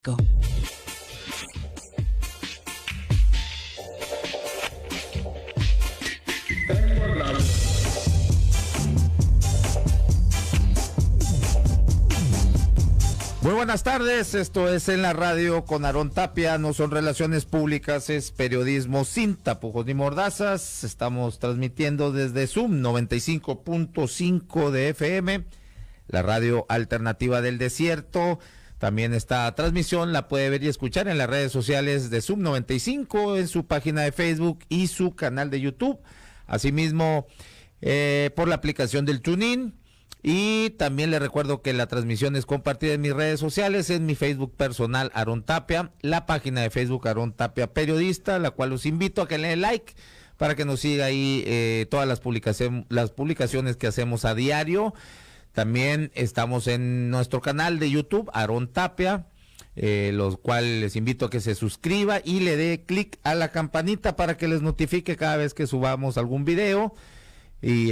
Go. Muy buenas tardes, esto es En la Radio con Aarón Tapia, no son relaciones públicas, es periodismo sin tapujos ni mordazas. Estamos transmitiendo desde Zoom 95.5 de FM, la radio alternativa del desierto. También esta transmisión la puede ver y escuchar en las redes sociales de Zoom 95, en su página de Facebook y su canal de YouTube. Asimismo, por la aplicación del TuneIn. Y también les recuerdo que la transmisión es compartida en mis redes sociales, en mi Facebook personal Aarón Tapia, la página de Facebook Aarón Tapia Periodista, la cual los invito a que le den like para que nos siga ahí todas las publicaciones que hacemos a diario. También estamos en nuestro canal de YouTube Aarón Tapia, los cuales les invito a que se suscriba y le dé clic a la campanita para que les notifique cada vez que subamos algún video. Y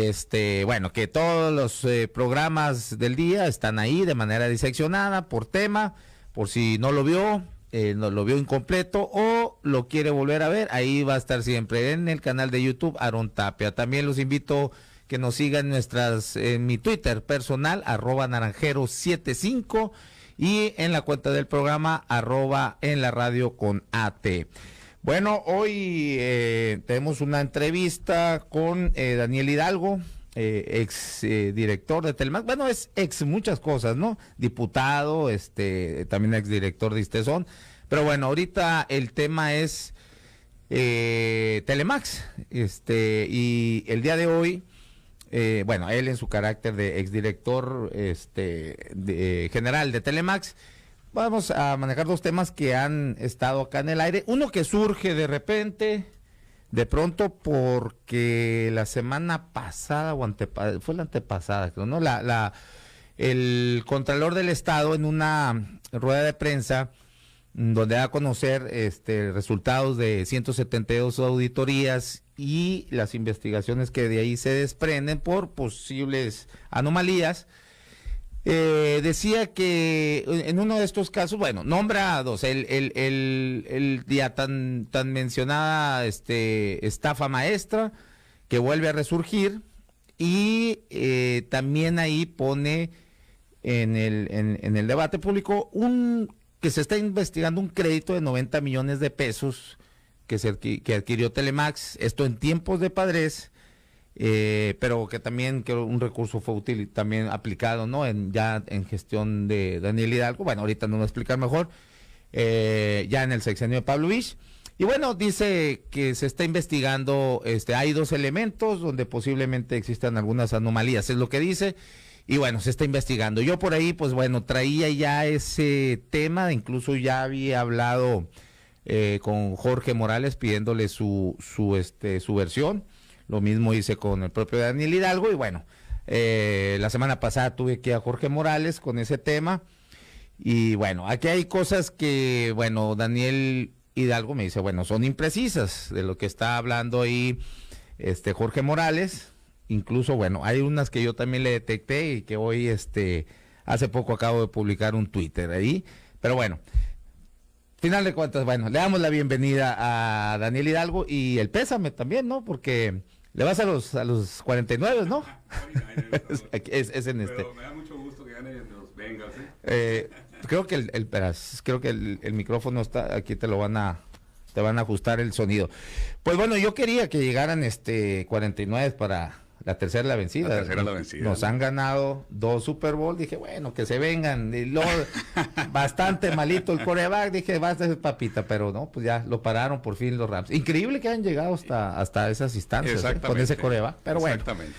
bueno, que todos los programas del día están ahí de manera diseccionada por tema, por si no lo vio, no lo vio incompleto o lo quiere volver a ver, ahí va a estar siempre en el canal de YouTube Aarón Tapia. También los invito que nos sigan en mi Twitter personal, @naranjero75, y en la cuenta del programa, @en la radio con AT. Bueno, hoy tenemos una entrevista con Daniel Hidalgo, ex director de Telemax. Bueno, es ex muchas cosas, ¿no? Diputado, también ex director de Istezón. Pero bueno, ahorita el tema es Telemax. Y el día de hoy, bueno, él en su carácter de ex director general de Telemax, vamos a manejar dos temas que han estado acá en el aire. Uno que surge de repente, de pronto, porque la semana pasada o fue la antepasada, creo, ¿no? El Contralor del Estado, en una rueda de prensa donde da a conocer resultados de 172 auditorías y las investigaciones que de ahí se desprenden por posibles anomalías. Decía que en uno de estos casos, bueno, nombra a dos, el ya tan mencionada estafa maestra que vuelve a resurgir, y también ahí pone en el debate público que se está investigando un crédito de 90 millones de pesos que adquirió Telemax, esto en tiempos de Padres. Pero que también un recurso fue útil también aplicado, ¿no? Ya en gestión de Daniel Hidalgo. Bueno, ahorita nos va a explicar mejor, ya en el sexenio de Pablo Vich. Y bueno, dice que se está investigando, hay dos elementos donde posiblemente existan algunas anomalías, es lo que dice. Y bueno, se está investigando. Yo por ahí, pues bueno, traía ya ese tema, incluso ya había hablado con Jorge Morales pidiéndole su versión. Lo mismo hice con el propio Daniel Hidalgo, y bueno, la semana pasada tuve que ir a Jorge Morales con ese tema. Y bueno, aquí hay cosas que, bueno, Daniel Hidalgo me dice, bueno, son imprecisas de lo que está hablando ahí Jorge Morales. Incluso, bueno, hay unas que yo también le detecté y que hoy, hace poco acabo de publicar un Twitter ahí. Pero bueno, final de cuentas, bueno, le damos la bienvenida a Daniel Hidalgo y el pésame también, ¿no? Porque le vas a los 49, ¿no? es en Pero me da mucho gusto que ganen los Bengals, creo que el micrófono está aquí, te van a ajustar el sonido. Pues bueno, yo quería que llegaran 49 para la tercera la vencida. La tercera la vencida. Nos han ganado 2 Super Bowl, dije, bueno, que se vengan. Y luego, bastante malito el quarterback, dije, va a ser papita, pero no, pues ya lo pararon por fin los Rams. Increíble que hayan llegado hasta esas instancias con ese quarterback, pero bueno. Exactamente.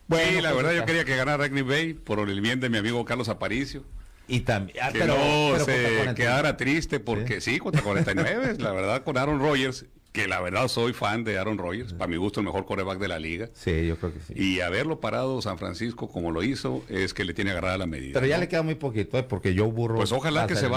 Bueno, sí, la pues verdad yo quería que ganara Green Bay por el bien de mi amigo Carlos Aparicio. Y también, Que pero se quedara triste porque sí, contra 49, la verdad, con Aaron Rodgers, que la verdad soy fan de Aaron Rodgers, para mi gusto el mejor quarterback de la liga. Sí, yo creo que sí. Y haberlo parado San Francisco como lo hizo, es que le tiene agarrada la medida. Pero ya le queda muy poquito, porque Joe Burrow... Pues ojalá que se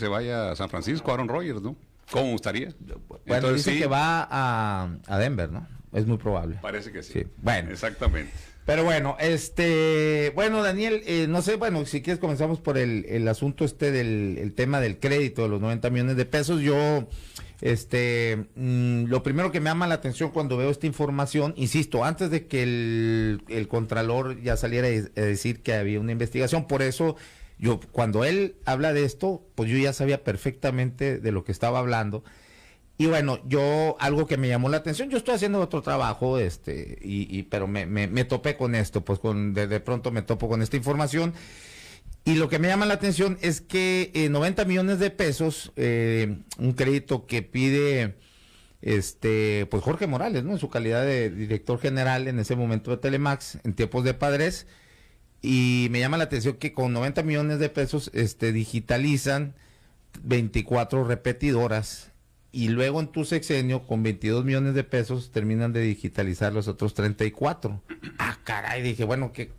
vaya a San Francisco Aaron Rodgers, ¿no? ¿Cómo gustaría? Bueno, entonces, dice sí, que va a Denver, ¿no? Es muy probable. parece que sí. Sí. Bueno. Exactamente. Pero bueno, bueno, Daniel, no sé, bueno, si quieres comenzamos por el asunto del el tema del crédito de los 90 millones de pesos. Yo, lo primero que me llama la atención cuando veo esta información, insisto, antes de que el Contralor ya saliera a decir que había una investigación, por eso yo, cuando él habla de esto, pues yo ya sabía perfectamente de lo que estaba hablando. Y bueno, algo que me llamó la atención, yo estoy haciendo otro trabajo, pero me topé con esto, pues de pronto me topo con esta información. Y lo que me llama la atención es que 90 millones de pesos, un crédito que pide, pues Jorge Morales, ¿no? En su calidad de director general en ese momento de Telemax, en tiempos de Padres. Y me llama la atención que con 90 millones de pesos, digitalizan 24 repetidoras. Y luego en tu sexenio, con 22 millones de pesos, terminan de digitalizar los otros 34. Ah, caray, dije, bueno, ¿qué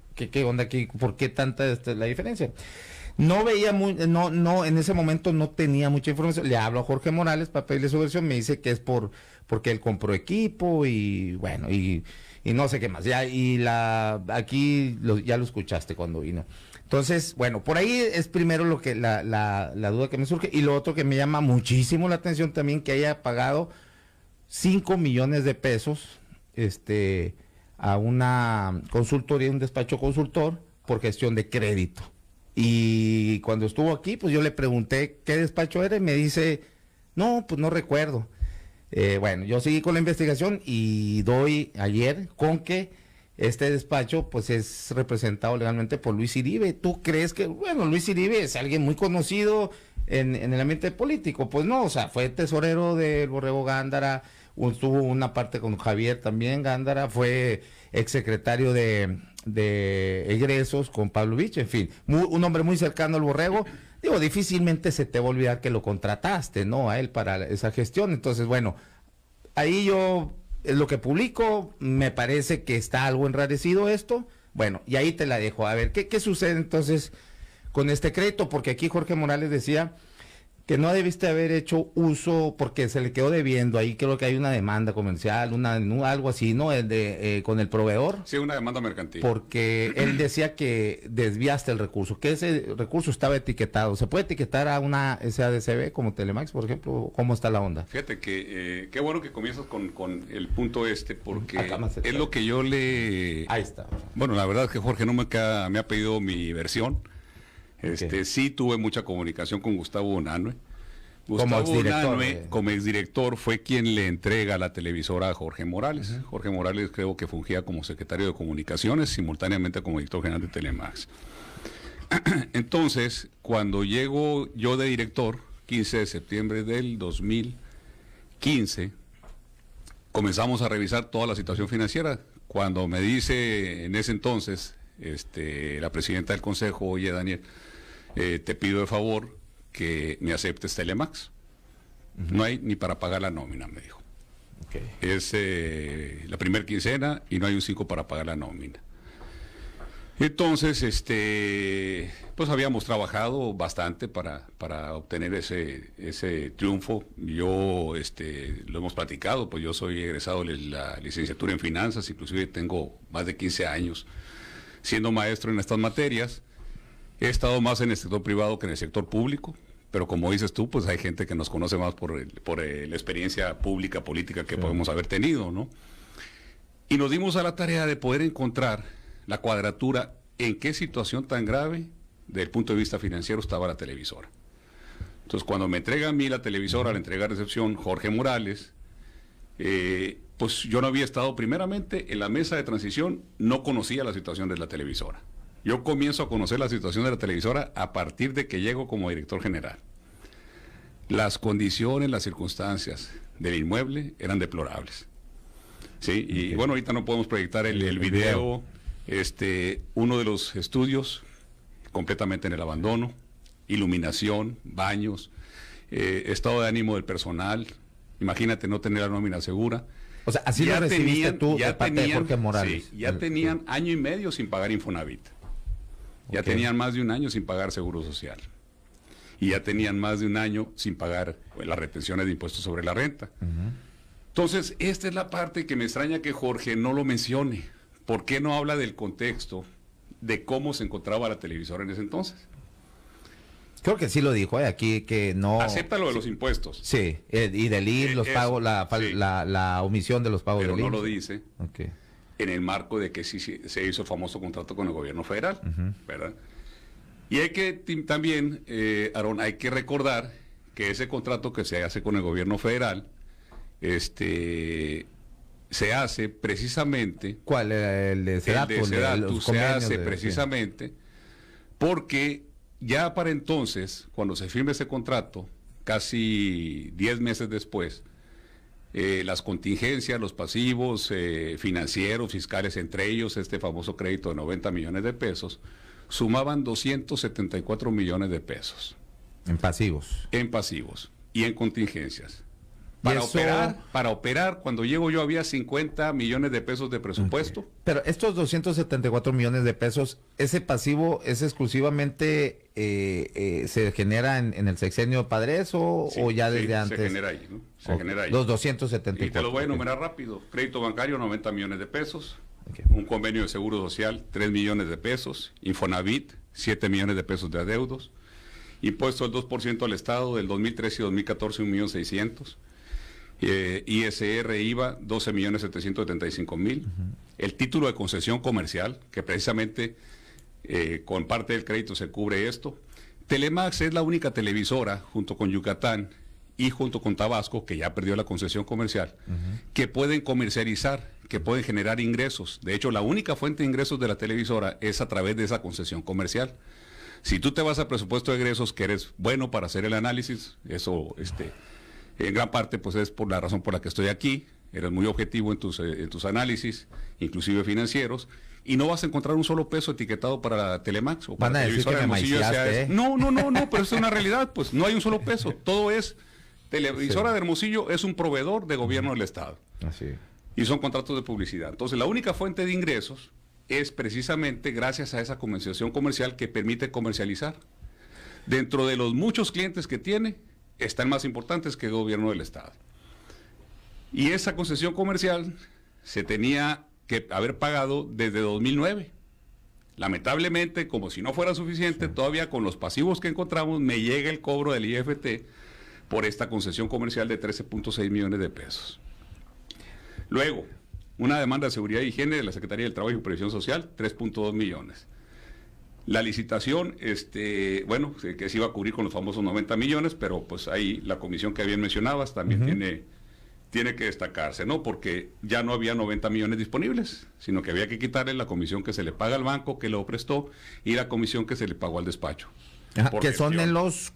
onda aquí? ¿Por qué tanta la diferencia? No veía no, en ese momento no tenía mucha información. Le hablo a Jorge Morales para pedirle su versión, me dice que es porque él compró equipo y bueno, y no sé qué más. Ya, aquí ya lo escuchaste cuando vino. Entonces, bueno, por ahí es primero lo que la duda que me surge, y lo otro que me llama muchísimo la atención también, que haya pagado 5 millones de pesos a una consultoría, un despacho consultor por gestión de crédito. Y cuando estuvo aquí, pues yo le pregunté qué despacho era y me dice, no, pues no recuerdo. Bueno, yo seguí con la investigación y doy ayer con que este despacho pues es representado legalmente por Luis Iribe. ¿Tú crees que, bueno, Luis Iribe es alguien muy conocido en el ambiente político? Pues no, o sea, fue tesorero del Borrego Gándara, tuvo una parte con Javier también Gándara, fue exsecretario de egresos con Pablo Vich, en fin, un hombre muy cercano al Borrego. Digo, difícilmente se te va a olvidar que lo contrataste, ¿no? A él para esa gestión. Entonces, bueno, ahí lo que publico, me parece que está algo enrarecido esto. Bueno, y ahí te la dejo. A ver, ¿qué sucede entonces con este crédito? Porque aquí Jorge Morales decía que no debiste haber hecho uso porque se le quedó debiendo. Ahí creo que hay una demanda comercial, algo así, ¿no? Con el proveedor. Sí, una demanda mercantil. Porque él decía que desviaste el recurso, que ese recurso estaba etiquetado. ¿Se puede etiquetar a una SADCB como Telemax, por ejemplo? ¿Cómo está la onda? Fíjate que qué bueno que comienzas con el punto porque es lo que yo le... Ahí está. Bueno, la verdad es que Jorge no me ha pedido mi versión. Sí tuve mucha comunicación con Gustavo Unanue. Gustavo Unanue, como exdirector, fue quien le entrega la televisora a Jorge Morales. Jorge Morales creo que fungía como secretario de Comunicaciones, simultáneamente como director general de Telemax. Entonces, cuando llego yo de director, 15 de septiembre del 2015, comenzamos a revisar toda la situación financiera. Cuando me dice en ese entonces la presidenta del consejo, oye Daniel, te pido de favor que me aceptes Telemax. No hay ni para pagar la nómina, me dijo. Es la primera quincena y no hay un 5 para pagar la nómina. Entonces, pues habíamos trabajado bastante para obtener ese triunfo. Yo, lo hemos platicado, pues yo soy egresado de la licenciatura en finanzas, inclusive tengo más de 15 años siendo maestro en estas materias. He estado más en el sector privado que en el sector público, pero como dices tú, pues hay gente que nos conoce más por la experiencia pública, política que podemos haber tenido, ¿no? Y nos dimos a la tarea de poder encontrar la cuadratura en qué situación tan grave, desde el punto de vista financiero, estaba la televisora. Entonces, cuando me entrega a mí la televisora, la entrega de recepción, Jorge Morales, pues yo no había estado primeramente en la mesa de transición, no conocía la situación de la televisora. Yo comienzo a conocer la situación de la televisora a partir de que llego como director general. Las condiciones, las circunstancias del inmueble eran deplorables. Sí, y bueno, ahorita no podemos proyectar el video. Uno de los estudios completamente en el abandono, iluminación, baños, estado de ánimo del personal. Imagínate no tener la nómina segura. O sea, así lo recibiste tú de parte de Jorge Morales. Sí, ya tenían año y medio sin pagar Infonavit. Ya tenían más de un año sin pagar Seguro Social. Y ya tenían más de un año sin pagar las retenciones de impuestos sobre la renta. Entonces, esta es la parte que me extraña que Jorge no lo mencione, ¿por qué no habla del contexto de cómo se encontraba la televisora en ese entonces? Creo que sí lo dijo, aquí que no... Acepta lo de los impuestos. Sí, y del IR, los pagos, sí. la omisión de los pagos Pero del IR. no lo dice Okay. en el marco de que sí se hizo el famoso contrato con el gobierno federal, ¿verdad? Y hay que también, Aarón, hay que recordar que ese contrato que se hace con el gobierno federal, se hace precisamente... ¿Cuál? ¿El de Sedatu? El de Sedatu se hace precisamente porque ya para entonces, cuando se firma ese contrato, casi 10 meses después, las contingencias, los pasivos financieros, fiscales, entre ellos este famoso crédito de 90 millones de pesos, sumaban 274 millones de pesos. En pasivos. En pasivos y en contingencias. Para operar, cuando llego yo había 50 millones de pesos de presupuesto. Okay. Pero estos 274 millones de pesos, ¿ese pasivo es exclusivamente, se genera en el sexenio Padres o ya desde antes? Se genera ahí, ¿no? Se genera ahí. Los 274. Y te lo voy a enumerar rápido. Crédito bancario, 90 millones de pesos. Okay. Un convenio de seguro social, 3 millones de pesos. Infonavit, 7 millones de pesos de adeudos. Impuesto del 2% al Estado del 2013 y 2014, 1.600.000. ISR, IVA, 12.775.000. El título de concesión comercial, que precisamente con parte del crédito se cubre esto. Telemax es la única televisora, junto con Yucatán y junto con Tabasco, que ya perdió la concesión comercial, que pueden comercializar, que pueden generar ingresos. De hecho, la única fuente de ingresos de la televisora es a través de esa concesión comercial. Si tú te vas a presupuesto de egresos, que eres bueno para hacer el análisis, eso en gran parte pues es por la razón por la que estoy aquí, eres muy objetivo en tus análisis, inclusive financieros, y no vas a encontrar un solo peso etiquetado para Telemax o para Van a decir que me maiciaste, No, pero es una realidad, pues no hay un solo peso, todo es, Televisora de Hermosillo es un proveedor de gobierno del Estado. Así. Y son contratos de publicidad. Entonces la única fuente de ingresos es precisamente gracias a esa concesión comercial que permite comercializar. Dentro de los muchos clientes que tiene, están más importantes que el gobierno del Estado. Y esa concesión comercial se tenía que haber pagado desde 2009. Lamentablemente, como si no fuera suficiente, todavía con los pasivos que encontramos, me llega el cobro del IFT por esta concesión comercial de 13.6 millones de pesos. Luego, una demanda de seguridad e higiene de la Secretaría del Trabajo y Previsión Social, 3.2 millones. La licitación, bueno, que se iba a cubrir con los famosos 90 millones, pero pues ahí la comisión que bien mencionabas también tiene que destacarse, ¿no? Porque ya no había 90 millones disponibles, sino que había que quitarle la comisión que se le paga al banco que lo prestó y la comisión que se le pagó al despacho. Ajá, que son en los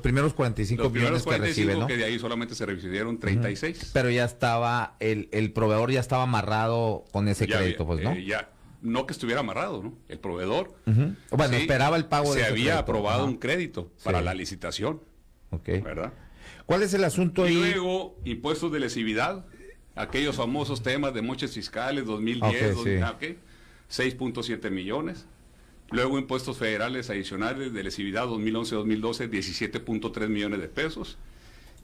primeros 45 millones que recibe, ¿no? Que de ahí solamente se recibieron 36. Pero ya estaba, el proveedor ya estaba amarrado con ese crédito, pues, ¿no? No que estuviera amarrado, ¿no? El proveedor. Bueno, esperaba el pago de ese crédito. Se había aprobado un crédito para sí. la licitación. Okay. ¿Verdad? ¿Cuál es el asunto ahí? Y luego, impuestos de lesividad, aquellos famosos temas de moches fiscales, 2010, 6.7 millones. Luego, impuestos federales adicionales de lesividad 2011-2012, 17.3 millones de pesos.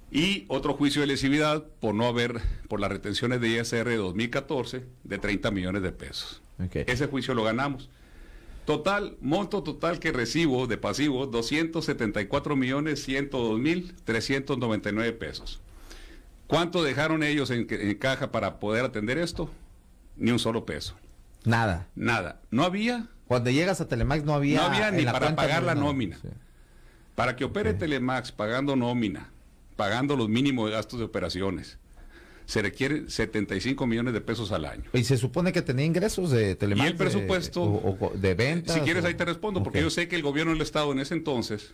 Y otro juicio de lesividad por las retenciones de ISR de 2014 de 30 millones de pesos. Okay. Ese juicio lo ganamos. Monto total que recibo de pasivo, 274.102.399 pesos. ¿Cuánto dejaron ellos en caja para poder atender esto? Ni un solo peso. Nada. No había. Cuando llegas a Telemax no había ni para pagar la nómina. Sí. Para que opere Telemax pagando nómina, pagando los mínimos de gastos de operaciones, se requiere 75 millones de pesos al año. Y se supone que tenía ingresos de Telemax. Y el presupuesto de ventas. Si quieres ahí te respondo, porque yo sé que el gobierno del Estado en ese entonces,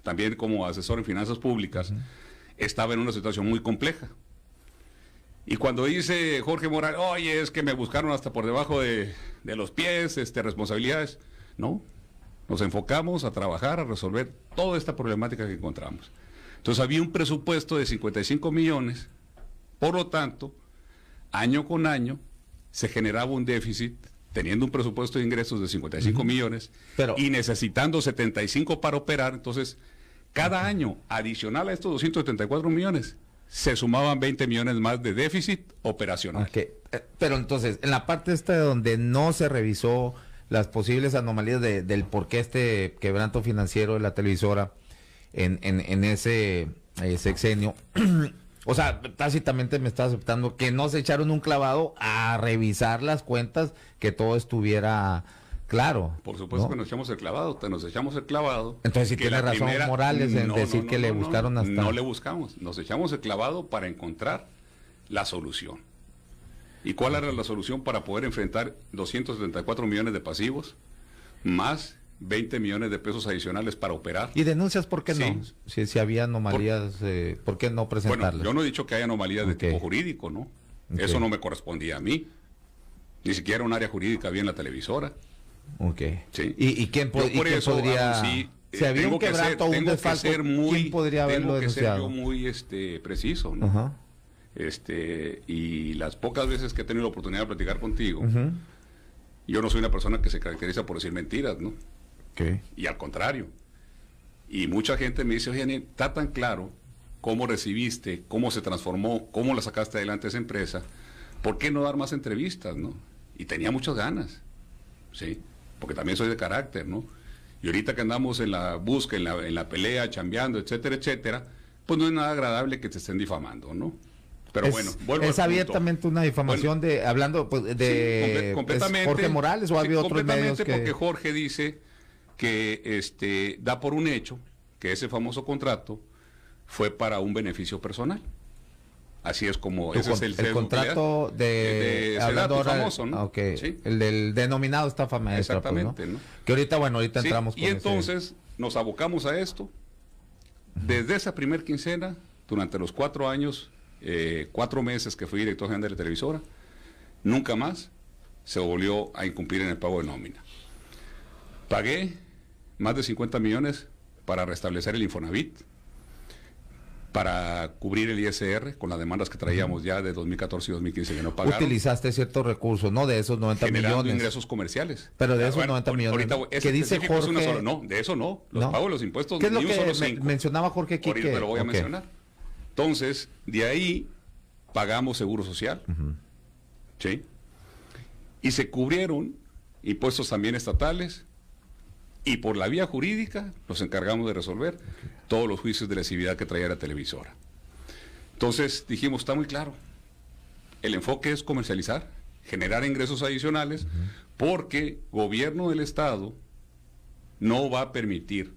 también como asesor en finanzas públicas, estaba en una situación muy compleja. Y cuando dice Jorge Morales, oye, es que me buscaron hasta por debajo de los pies, responsabilidades. No, nos enfocamos a trabajar, a resolver toda esta problemática que encontramos. Entonces había un presupuesto de 55 millones, por lo tanto, año con año se generaba un déficit, teniendo un presupuesto de ingresos de 55 millones y necesitando 75 para operar. Entonces, cada año, adicional a estos 274 millones, se sumaban 20 millones más de déficit operacional. Okay. Pero entonces, en la parte esta donde no se revisó las posibles anomalías del por qué este quebranto financiero de la televisora en ese sexenio, o sea, tácitamente me está aceptando que no se echaron un clavado a revisar las cuentas, que todo estuviera claro. Por supuesto, ¿no? que nos echamos el clavado, nos echamos el clavado. Entonces, si tiene razón Morales en decir que le buscaron hasta... No le buscamos, nos echamos el clavado para encontrar la solución. ¿Y cuál era la solución para poder enfrentar 274 millones de pasivos, más 20 millones de pesos adicionales para operar? ¿Y denuncias por qué Sí. no? Si había anomalías, ¿por qué no presentarlas? Bueno, yo no he dicho que haya anomalías de tipo jurídico, ¿no? Eso no me correspondía a mí. Ni siquiera un área jurídica había en la televisora. Ok. Sí. ¿Y quién, quién podría...? Si había un quebranto o un desfalco, ¿quién podría haberlo denunciado? Tengo que ser muy preciso, ¿no? Ajá. Y las pocas veces que he tenido la oportunidad de platicar contigo, Ujú. yo no soy una persona que se caracteriza por decir mentiras, ¿no? Okay. Y al contrario. Y mucha gente me dice, oye, está tan claro cómo recibiste, cómo se transformó, cómo la sacaste adelante esa empresa, ¿por qué no dar más entrevistas, no? Y tenía muchas ganas, ¿sí? Porque también soy de carácter, ¿no? Y ahorita que andamos en la búsqueda, en la pelea, chambeando, etcétera, etcétera, pues no es nada agradable que te estén difamando, ¿no? Pero bueno, vuelvo al es punto. Abiertamente una difamación hablando pues, de sí, completamente, Jorge Morales, o había otros medios que... porque Jorge dice que da por un hecho que ese famoso contrato fue para un beneficio personal. Así es como ese es el contrato de hablando ahora, famoso, ¿no? Okay. ¿Sí? El del denominado estafa maestra. Exactamente, pues, ¿no? ¿no? Que ahorita Sí, entramos con y entonces nos abocamos a esto. Desde esa primer quincena, durante los 4 años, 4 meses que fui director general de la televisora, nunca más se volvió a incumplir en el pago de nómina. Pagué más de 50 millones para restablecer el Infonavit, para cubrir el ISR con las demandas que traíamos ya de 2014 y 2015 que no pagaron. Utilizaste ciertos recursos, ¿no? De esos 90 generando millones. ingresos comerciales. Pero de esos 90 millones. Ahorita, que dice Jorge... no, de eso no. Los pagos de los impuestos, ¿qué es lo ni un que solo 5. mencionaba Jorge aquí? Ahorita te lo voy a mencionar. Entonces, de ahí pagamos seguro social. ¿Sí? Y se cubrieron impuestos también estatales. Y por la vía jurídica nos encargamos de resolver todos los juicios de lesividad que traía la televisora. Entonces dijimos, está muy claro, el enfoque es comercializar, generar ingresos adicionales, porque gobierno del Estado no va a permitir,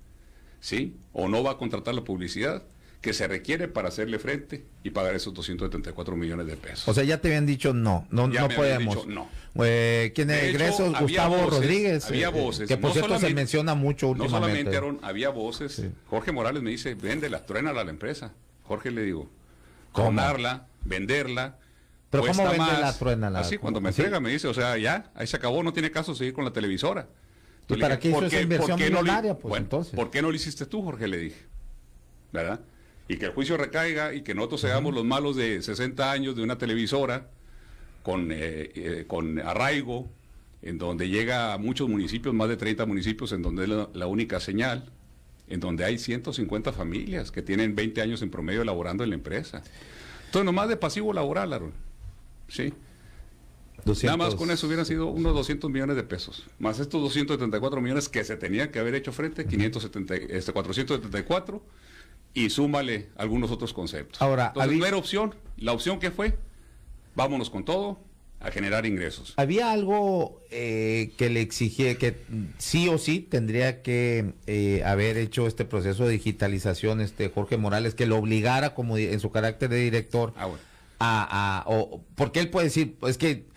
¿sí? O no va a contratar la publicidad que se requiere para hacerle frente y pagar esos 274 millones de pesos. O sea, ya te habían dicho no podemos. Dicho, no. ¿Quién es egresos? Gustavo voces, Rodríguez. Había voces. Que por cierto se menciona mucho últimamente. No solamente había voces. Sí. Jorge Morales me dice, véndela, truénala a la empresa. Jorge le digo, donarla, venderla. ¿Pero cómo venderla, truénala? Así, cuando me entrega me dice, o sea, ya, ahí se acabó, no tiene caso seguir con la televisora. ¿Y para qué hizo esa inversión millonaria? Pues, bueno, entonces. ¿por qué no lo hiciste tú, Jorge? Le dije. ¿Verdad? Y que el juicio recaiga y que nosotros seamos los malos de 60 años de una televisora con arraigo, en donde llega a muchos municipios, más de 30 municipios, en donde es la única señal, en donde hay 150 familias que tienen 20 años en promedio laborando en la empresa. Entonces, nomás de pasivo laboral, Aaron, ¿sí? 200... Nada más con eso hubieran sido unos 200 millones de pesos, más estos 274 millones que se tenían que haber hecho frente, 474, y súmale algunos otros conceptos. Ahora, entonces no era opción. La opción que fue, vámonos con todo a generar ingresos. ¿Había algo que le exigía, que sí o sí tendría que haber hecho este proceso de digitalización, Jorge Morales, que lo obligara como en su carácter de director porque él puede decir, es que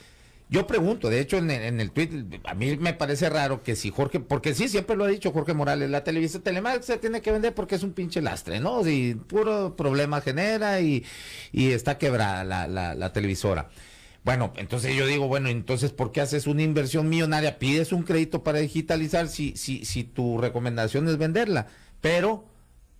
yo pregunto, de hecho en el tweet, a mí me parece raro que si Jorge, porque sí, siempre lo ha dicho Jorge Morales, la televisión Telemax se tiene que vender porque es un pinche lastre, ¿no? Si puro problema genera y está quebrada la televisora. Bueno, entonces yo digo, bueno, entonces ¿por qué haces una inversión millonaria? Pides un crédito para digitalizar si tu recomendación es venderla. Pero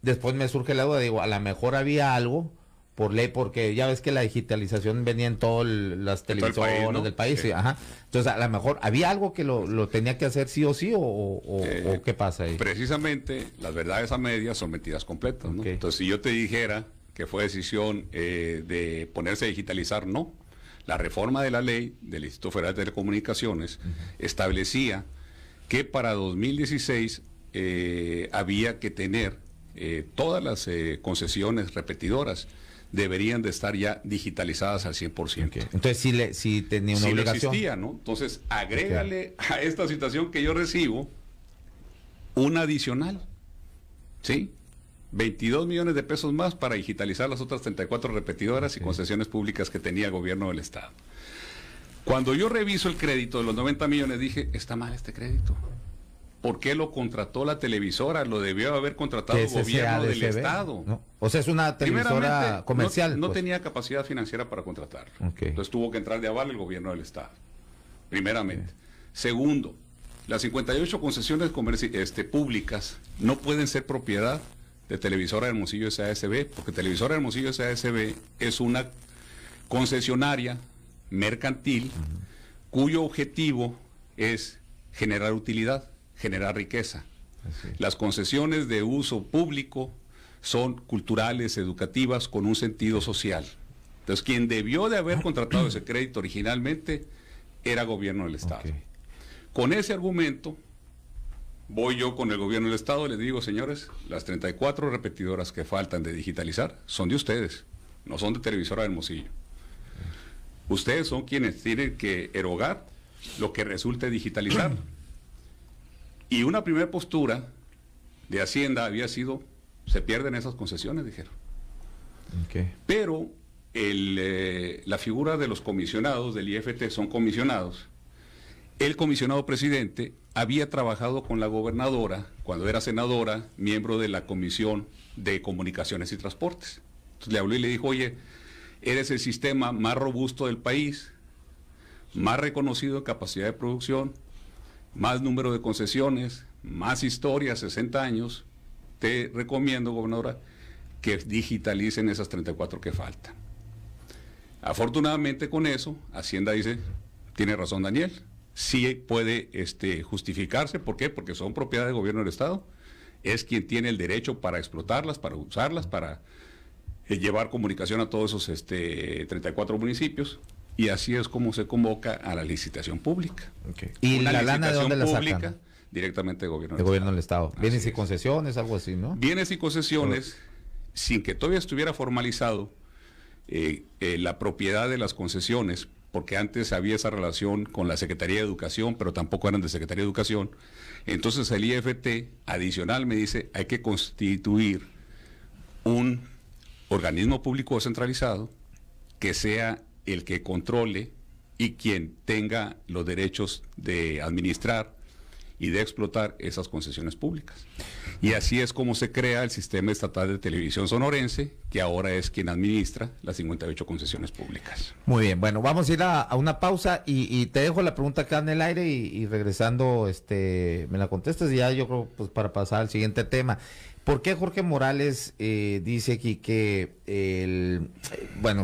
después me surge la duda, digo, a lo mejor había algo por ley, porque ya ves que la digitalización venía en todas las televisoras del país, sí. Ajá. Entonces, a lo mejor, ¿había algo que lo tenía que hacer sí o sí, o qué pasa ahí? Precisamente, las verdades a medias son mentiras completas, ¿no? Okay. Entonces, si yo te dijera que fue decisión de ponerse a digitalizar, no. La reforma de la ley del Instituto Federal de Telecomunicaciones establecía que para 2016 había que tener todas las concesiones repetidoras deberían de estar ya digitalizadas al 100%. Okay. Entonces sí tenía una obligación. Lo existía, ¿no? Entonces agrégale a esta situación que yo recibo una adicional, ¿sí? 22 millones de pesos más para digitalizar las otras 34 repetidoras y concesiones públicas que tenía el gobierno del Estado. Cuando yo reviso el crédito de los 90 millones, dije, está mal este crédito. ¿Por qué lo contrató la televisora? Lo debió haber contratado el gobierno del Estado. ¿No? O sea, es una televisora comercial. No tenía capacidad financiera para contratarlo. Okay. Entonces tuvo que entrar de aval el gobierno del Estado. Primeramente. Segundo, las 58 concesiones públicas no pueden ser propiedad de Televisora Hermosillo SASB, porque Televisora Hermosillo SASB es una concesionaria mercantil cuyo objetivo es generar utilidad, generar riqueza. Las concesiones de uso público son culturales, educativas, con un sentido social. Entonces, quien debió de haber contratado ese crédito originalmente era gobierno del Estado. Okay. Con ese argumento, voy yo con el gobierno del Estado y les digo, señores, las 34 repetidoras que faltan de digitalizar son de ustedes, no son de Televisora Hermosillo. Ustedes son quienes tienen que erogar lo que resulte digitalizar. Y una primera postura de Hacienda había sido, se pierden esas concesiones, dijeron. Okay. Pero la figura de los comisionados del IFT son comisionados. El comisionado presidente había trabajado con la gobernadora, cuando era senadora, miembro de la Comisión de Comunicaciones y Transportes. Entonces le habló y le dijo, oye, eres el sistema más robusto del país, más reconocido en capacidad de producción, más número de concesiones, más historia, 60 años, te recomiendo, gobernadora, que digitalicen esas 34 que faltan. Afortunadamente con eso, Hacienda dice, tiene razón Daniel, sí puede justificarse, ¿por qué? Porque son propiedad del gobierno del Estado, es quien tiene el derecho para explotarlas, para usarlas, para llevar comunicación a todos esos 34 municipios. Y así es como se convoca a la licitación pública. Okay. ¿Y la lana de dónde la sacan? Directamente del gobierno del Estado. Bienes y concesiones, algo así, ¿no? Bienes y concesiones, sin que todavía estuviera formalizado la propiedad de las concesiones, porque antes había esa relación con la Secretaría de Educación, pero tampoco eran de Secretaría de Educación. Entonces el IFT adicional me dice, hay que constituir un organismo público descentralizado que sea el que controle y quien tenga los derechos de administrar y de explotar esas concesiones públicas. Y así es como se crea el Sistema Estatal de Televisión Sonorense, que ahora es quien administra las 58 concesiones públicas. Muy bien, bueno, vamos a ir a una pausa y te dejo la pregunta acá en el aire y regresando me la contestas y ya yo creo pues para pasar al siguiente tema. ¿Por qué Jorge Morales dice aquí que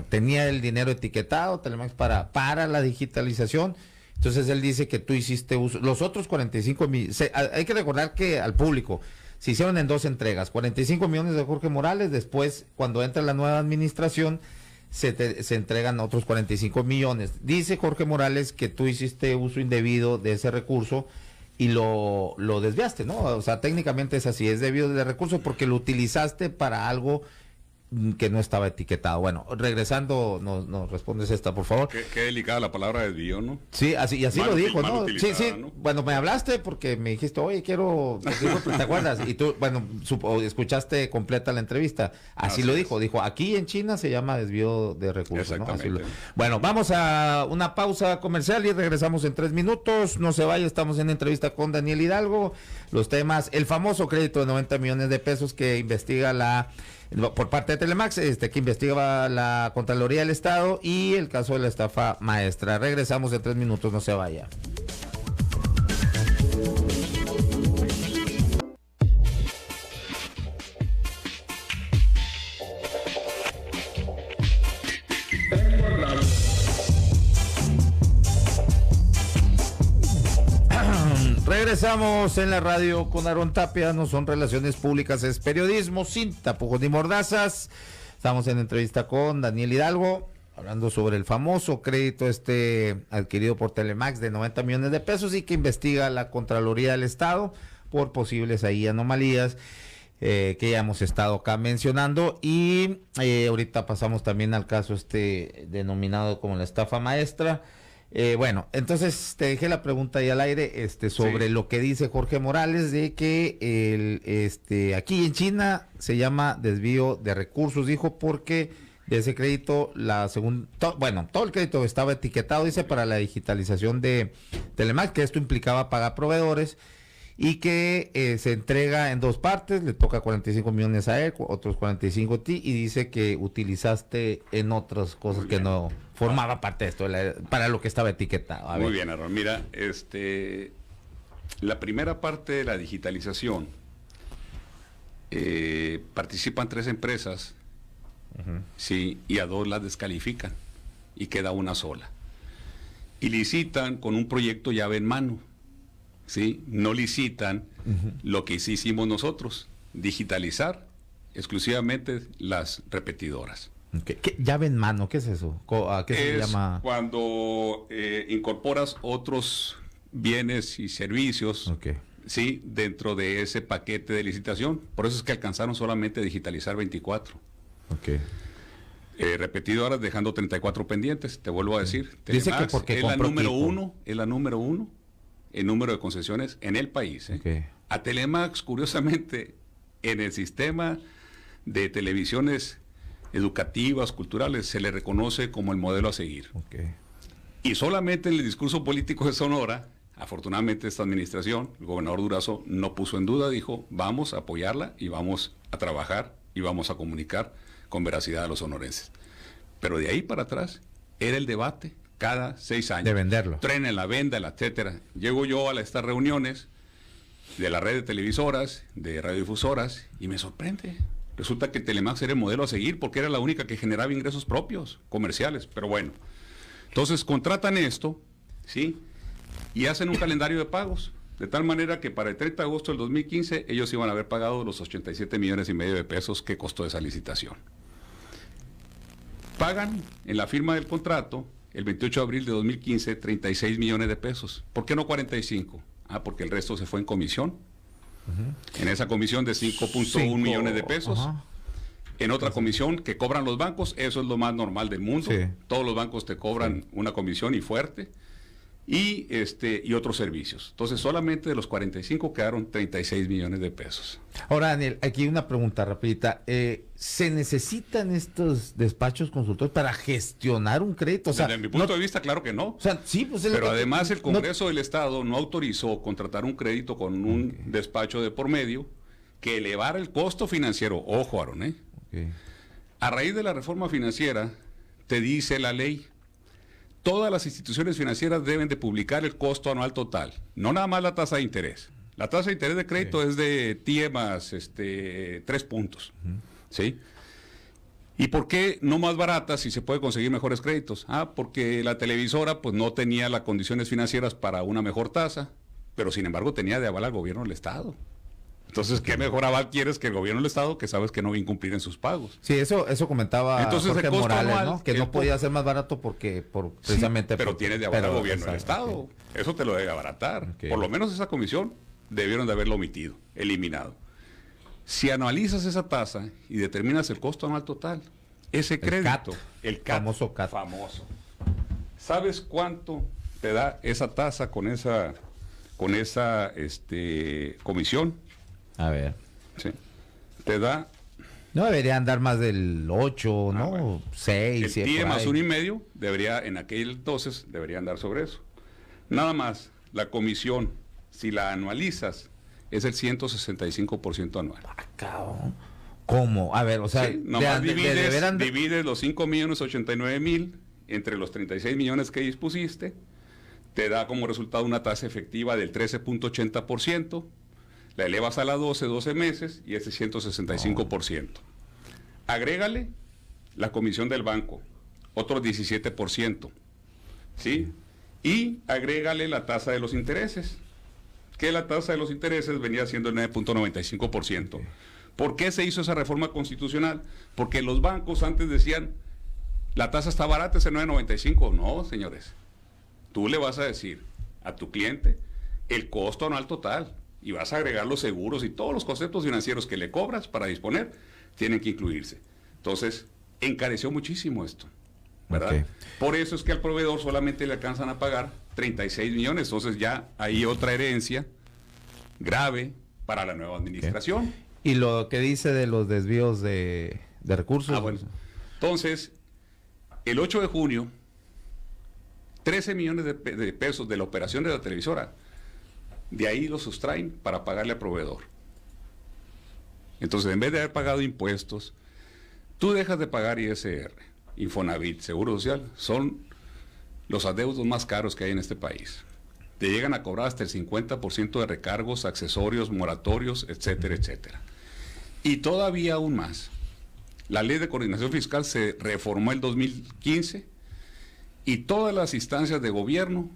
tenía el dinero etiquetado, Telemax, para la digitalización? Entonces él dice que tú hiciste uso. Los otros 45 millones, hay que recordar que al público se hicieron en 2 entregas, 45 millones de Jorge Morales, después cuando entra la nueva administración se entregan otros 45 millones. Dice Jorge Morales que tú hiciste uso indebido de ese recurso y lo desviaste, ¿no? O sea, técnicamente es así, es debido de recurso porque lo utilizaste para algo que no estaba etiquetado. Bueno, regresando, nos respondes esta, por favor. Qué delicada la palabra desvío, ¿no? Sí, así lo dijo, ¿no? Sí. ¿no? Bueno, me hablaste porque me dijiste, oye, quiero... ¿Te acuerdas? Y tú, escuchaste completa la entrevista. Así lo dijo. Dijo, aquí en China se llama desvío de recursos, exactamente, ¿no? Bueno, vamos a una pausa comercial y regresamos en 3 minutos. No se vaya, estamos en entrevista con Daniel Hidalgo. Los temas, el famoso crédito de 90 millones de pesos que investiga por parte de Telemax, que investigaba la Contraloría del Estado y el caso de la estafa maestra. Regresamos en 3 minutos, no se vaya. Regresamos en la radio con Aarón Tapia. No son relaciones públicas, es periodismo sin tapujos ni mordazas. Estamos en entrevista con Daniel Hidalgo, hablando sobre el famoso crédito adquirido por Telemax de 90 millones de pesos y que investiga la Contraloría del Estado por posibles ahí anomalías que ya hemos estado acá mencionando. Y ahorita pasamos también al caso denominado como la estafa maestra. Bueno, entonces te dejé la pregunta ahí al aire sobre lo que dice Jorge Morales de que aquí en China se llama desvío de recursos, dijo, porque de ese crédito todo el crédito estaba etiquetado, dice, para la digitalización de Telemax, que esto implicaba pagar proveedores y que se entrega en 2 partes, le toca 45 millones a él, otros 45 a ti, y dice que utilizaste en otras cosas que no formaba parte de esto, para lo que estaba etiquetado. Muy bien, Aaron. Mira, la primera parte de la digitalización, participan 3 empresas, sí, y a 2 las descalifican, y queda una sola. Y licitan con un proyecto llave en mano. ¿Sí? No licitan lo que sí hicimos nosotros, digitalizar exclusivamente las repetidoras. ¿Qué llave en mano? ¿Qué es eso? ¿A qué se llama? Cuando incorporas otros bienes y servicios, ¿sí? Dentro de ese paquete de licitación. Por eso es que alcanzaron solamente a digitalizar 24. Repetidoras dejando 34 pendientes, te vuelvo a decir. Dice que porque es la número uno el número de concesiones en el país. A Telemax, curiosamente, en el sistema de televisiones educativas, culturales, se le reconoce como el modelo a seguir. Y solamente en el discurso político de Sonora, afortunadamente esta administración, el gobernador Durazo, no puso en duda, dijo, vamos a apoyarla y vamos a trabajar y vamos a comunicar con veracidad a los sonorenses. Pero de ahí para atrás era el debate cada 6 años. De venderlo. Tren en la venda, etcétera. Llego yo a estas reuniones de la red de televisoras, de radiodifusoras, y me sorprende. Resulta que Telemax era el modelo a seguir porque era la única que generaba ingresos propios, comerciales. Pero bueno, entonces contratan esto, ¿sí? Y hacen un calendario de pagos, de tal manera que para el 30 de agosto del 2015 ellos iban a haber pagado los 87 millones y medio de pesos que costó esa licitación. Pagan en la firma del contrato el 28 de abril de 2015, 36 millones de pesos. ¿Por qué no 45? Porque el resto se fue en comisión. En esa comisión de 5.1 millones de pesos. En otra comisión que cobran los bancos, eso es lo más normal del mundo. Todos los bancos te cobran una comisión y fuerte. Y otros servicios. Entonces, solamente de los 45 quedaron 36 millones de pesos. Ahora, Daniel, aquí una pregunta rapidita. ¿Se necesitan estos despachos consultores para gestionar un crédito? O sea, desde mi punto de vista, claro que no. O sea, sí, pues pero además el Congreso del Estado no autorizó contratar un crédito con un despacho de por medio que elevara el costo financiero. Ojo, Aaron, A raíz de la reforma financiera, te dice la ley, todas las instituciones financieras deben de publicar el costo anual total, no nada más la tasa de interés. La tasa de interés de crédito es de TIE más 3 puntos. ¿Sí? ¿Y por qué no más barata si se puede conseguir mejores créditos? Porque la televisora pues no tenía las condiciones financieras para una mejor tasa, pero sin embargo tenía de aval al gobierno del Estado. Entonces, ¿qué mejor aval quieres que el gobierno del Estado, que sabes que no va a incumplir en sus pagos? Sí, eso comentaba Jorge Morales, anual, ¿no? Que no podía ser más barato precisamente... Sí, pero tiene de aval al gobierno del Estado. Eso te lo debe abaratar. Por lo menos esa comisión debieron de haberlo omitido, eliminado. Si analizas esa tasa y determinas el costo anual total, ese crédito, el CAT, famoso CAT. ¿Sabes cuánto te da esa tasa con esa comisión? A ver. Sí. Te da... No deberían dar más del 8, ¿no? Bueno. 6, el 7. El TIE más 1,5 debería, en aquel entonces, deberían dar sobre eso. Nada más, la comisión, si la anualizas, es el 165% anual. Cabrón. ¿Cómo? A ver, o sea... Sí, nomás divides los 5.089.000 entre los 36 millones que dispusiste, te da como resultado una tasa efectiva del 13.80%, la elevas a la 12 meses y ese 165%. Agrégale la comisión del banco, otro 17%, ¿sí? Y agrégale la tasa de los intereses, que la tasa de los intereses venía siendo el 9.95%. ¿Por qué se hizo esa reforma constitucional? Porque los bancos antes decían, la tasa está barata, es el 9.95. No, señores. Tú le vas a decir a tu cliente el costo anual total y vas a agregar los seguros y todos los conceptos financieros que le cobras para disponer tienen que incluirse. Entonces, encareció muchísimo esto, ¿verdad? Okay. Por eso es que al proveedor solamente le alcanzan a pagar 36 millones. Entonces ya hay otra herencia grave para la nueva administración. Okay. ¿Y lo que dice de los desvíos de recursos? Bueno. Entonces, el 8 de junio, 13 millones de pesos de la operación de la televisora, de ahí lo sustraen para pagarle al proveedor. Entonces, en vez de haber pagado impuestos, tú dejas de pagar ISR, Infonavit, Seguro Social, son los adeudos más caros que hay en este país. Te llegan a cobrar hasta el 50% de recargos, accesorios, moratorios, etcétera, etcétera. Y todavía aún más. La ley de coordinación fiscal se reformó en 2015 y todas las instancias de gobierno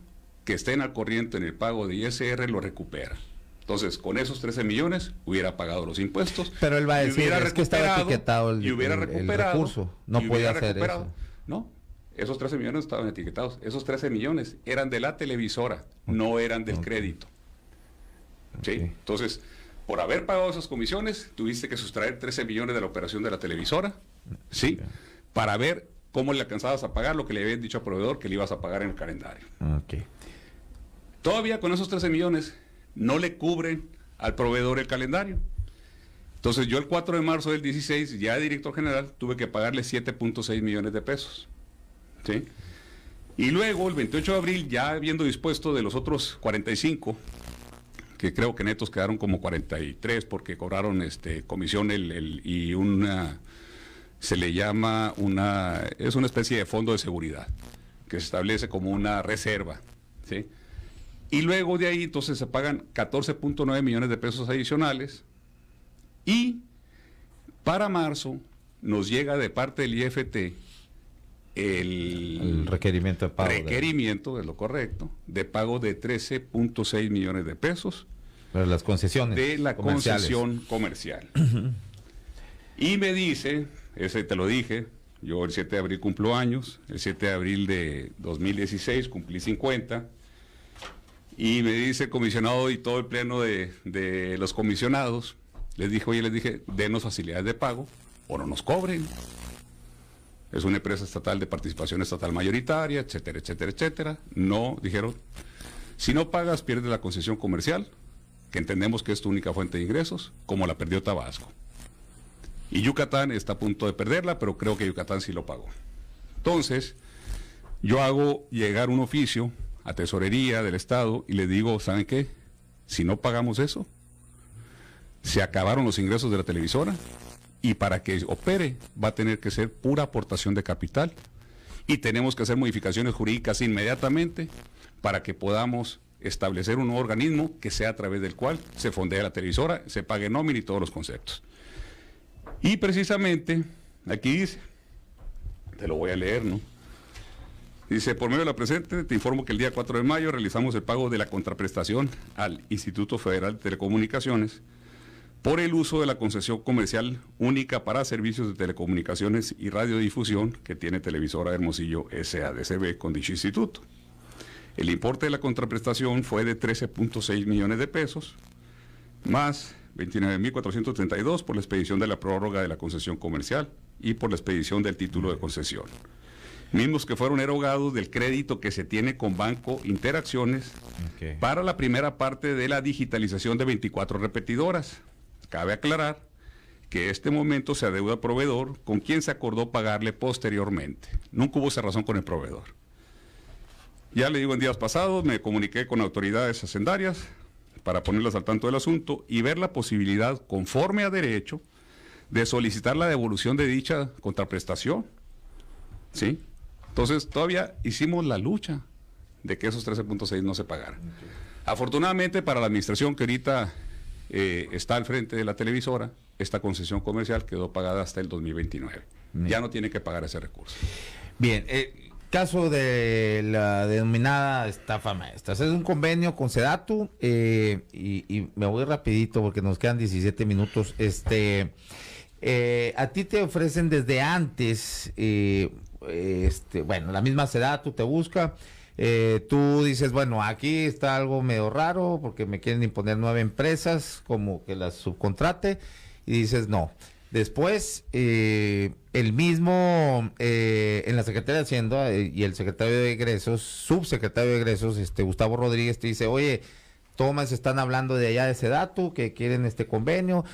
que estén al corriente en el pago de ISR lo recuperan. Entonces, con esos 13 millones hubiera pagado los impuestos. Pero él va a decir es que estaba etiquetado el recurso. No podía hacer eso. No, esos 13 millones estaban etiquetados. Esos 13 millones eran de la televisora, no eran del crédito. ¿Sí? Entonces, por haber pagado esas comisiones, tuviste que sustraer 13 millones de la operación de la televisora, ¿sí? Para ver cómo le alcanzabas a pagar lo que le habían dicho al proveedor que le ibas a pagar en el calendario. Todavía con esos 13 millones no le cubren al proveedor el calendario. Entonces yo el 4 de marzo del 16, ya de director general, tuve que pagarle 7.6 millones de pesos. ¿Sí? Y luego el 28 de abril, ya habiendo dispuesto de los otros 45, que creo que netos quedaron como 43 porque cobraron comisión y una, se le llama es una especie de fondo de seguridad, que se establece como una reserva, ¿sí? Y luego de ahí entonces se pagan 14.9 millones de pesos adicionales y para marzo nos llega de parte del IFT el requerimiento de pago. Requerimiento, es lo correcto, de pago de 13.6 millones de pesos. Pero las concesiones. De la concesión comercial. Y me dice, ese te lo dije, yo el 7 de abril cumplo años, el 7 de abril de 2016 cumplí 50. Y me dice el comisionado y todo el pleno de los comisionados, les dije, denos facilidades de pago o no nos cobren. Es una empresa estatal de participación estatal mayoritaria, etcétera, etcétera, etcétera. No, dijeron, si no pagas pierdes la concesión comercial, que entendemos que es tu única fuente de ingresos, como la perdió Tabasco. Y Yucatán está a punto de perderla, pero creo que Yucatán sí lo pagó. Entonces, yo hago llegar un oficio a Tesorería del Estado y les digo, ¿saben qué? Si no pagamos eso, se acabaron los ingresos de la televisora y para que opere va a tener que ser pura aportación de capital y tenemos que hacer modificaciones jurídicas inmediatamente para que podamos establecer un nuevo organismo que sea a través del cual se fondea la televisora, se pague nómina y todos los conceptos. Y precisamente, aquí dice, te lo voy a leer, ¿no? Dice, por medio de la presente, te informo que el día 4 de mayo realizamos el pago de la contraprestación al Instituto Federal de Telecomunicaciones por el uso de la concesión comercial única para servicios de telecomunicaciones y radiodifusión que tiene Televisora Hermosillo SADCB con dicho instituto. El importe de la contraprestación fue de 13.6 millones de pesos, más 29.432 por la expedición de la prórroga de la concesión comercial y por la expedición del título de concesión. Mismos que fueron erogados del crédito que se tiene con Banco Interacciones para la primera parte de la digitalización de 24 repetidoras. Cabe aclarar que este momento se adeuda al proveedor con quien se acordó pagarle posteriormente. Nunca hubo cerrazón con el proveedor. Ya le digo, en días pasados me comuniqué con autoridades hacendarias para ponerlas al tanto del asunto y ver la posibilidad, conforme a derecho, de solicitar la devolución de dicha contraprestación. ¿Sí? Entonces, todavía hicimos la lucha de que esos 13.6 no se pagaran. Afortunadamente, para la administración que ahorita está al frente de la televisora, esta concesión comercial quedó pagada hasta el 2029. Ya no tiene que pagar ese recurso. Bien, caso de la denominada estafa maestra. Es un convenio con Sedatu y me voy rapidito porque nos quedan 17 minutos. A ti te ofrecen desde antes, bueno, la misma Sedatu te busca. Tú dices, bueno, aquí está algo medio raro porque me quieren imponer 9 empresas como que las subcontrate y dices no. Después, el mismo en la Secretaría de Hacienda y el secretario de Egresos, subsecretario de Egresos, Gustavo Rodríguez, te dice, oye, toma, se están hablando de allá de Sedatu, que quieren este convenio,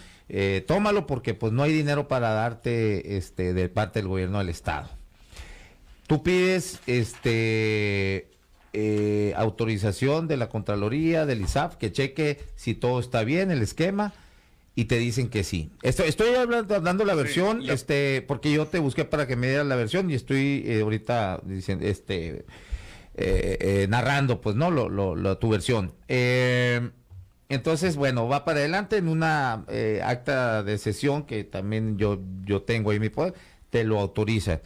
tómalo porque pues no hay dinero para darte de parte del gobierno del Estado. Tú pides autorización de la Contraloría, del ISAF, que cheque si todo está bien, el esquema, y te dicen que sí. Estoy hablando la versión, sí, porque yo te busqué para que me dieras la versión y estoy ahorita diciendo, narrando, pues, ¿no? Tu versión. Entonces, bueno, va para adelante en una acta de sesión que también yo tengo ahí en mi poder, te lo autoriza.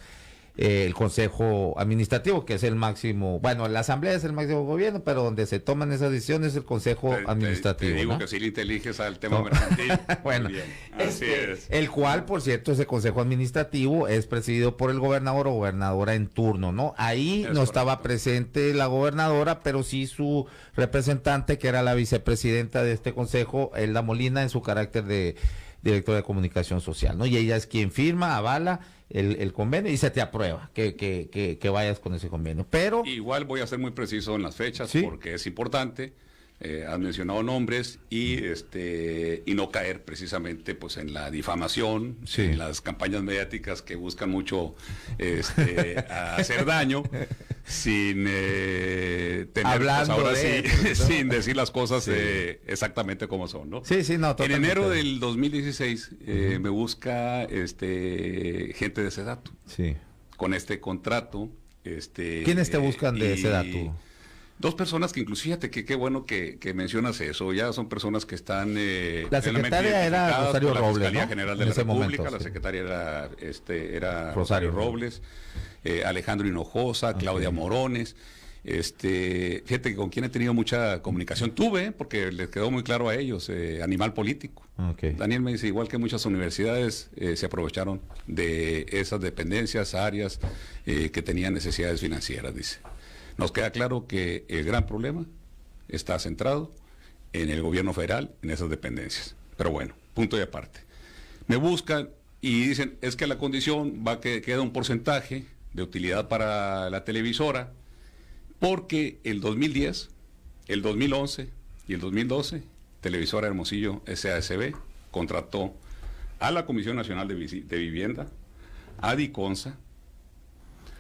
El Consejo Administrativo, que es el máximo, bueno, la Asamblea es el máximo gobierno, pero donde se toman esas decisiones es el Consejo Administrativo. Te digo, ¿no? Que sí le inteliges al tema mercantil. Bueno, bien, así es. El cual, por cierto, ese Consejo Administrativo es presidido por el gobernador o gobernadora en turno, ¿no? Ahí no estaba presente la gobernadora, pero sí su representante, que era la vicepresidenta de este consejo, Elda Molina, en su carácter de directora de comunicación social, ¿no? Y ella es quien firma, avala el convenio y se te aprueba que vayas con ese convenio. Pero igual voy a ser muy preciso en las fechas, ¿sí? Porque es importante. Has mencionado nombres y no caer precisamente pues en la difamación, sí, en las campañas mediáticas que buscan mucho hacer daño sin tener, hablando pues ahora de sí, eso, ¿no? Sin decir las cosas sí, exactamente como son, ¿no? Sí, sí, no, totalmente. En enero del 2016 me busca gente de Sedatu, sí, con este contrato. ¿Quiénes te buscan de Sedatu? 2 personas que inclusive, fíjate que qué bueno que mencionas eso, ya son personas que están la secretaria era Rosario Robles, la Fiscalía ¿no? General de la República, la secretaria era Rosario Robles, Alejandro Hinojosa, Claudia Morones. Fíjate que con quien he tenido mucha comunicación, porque les quedó muy claro a ellos, animal político. Okay. Daniel me dice, igual que muchas universidades se aprovecharon de esas dependencias, áreas que tenían necesidades financieras, dice. Nos queda claro que el gran problema está centrado en el gobierno federal, en esas dependencias. Pero bueno, punto y aparte. Me buscan y dicen, es que la condición va que queda un porcentaje de utilidad para la televisora, porque el 2010, el 2011 y el 2012, Televisora Hermosillo SASB contrató a la Comisión Nacional de Vivienda, a DICONSA,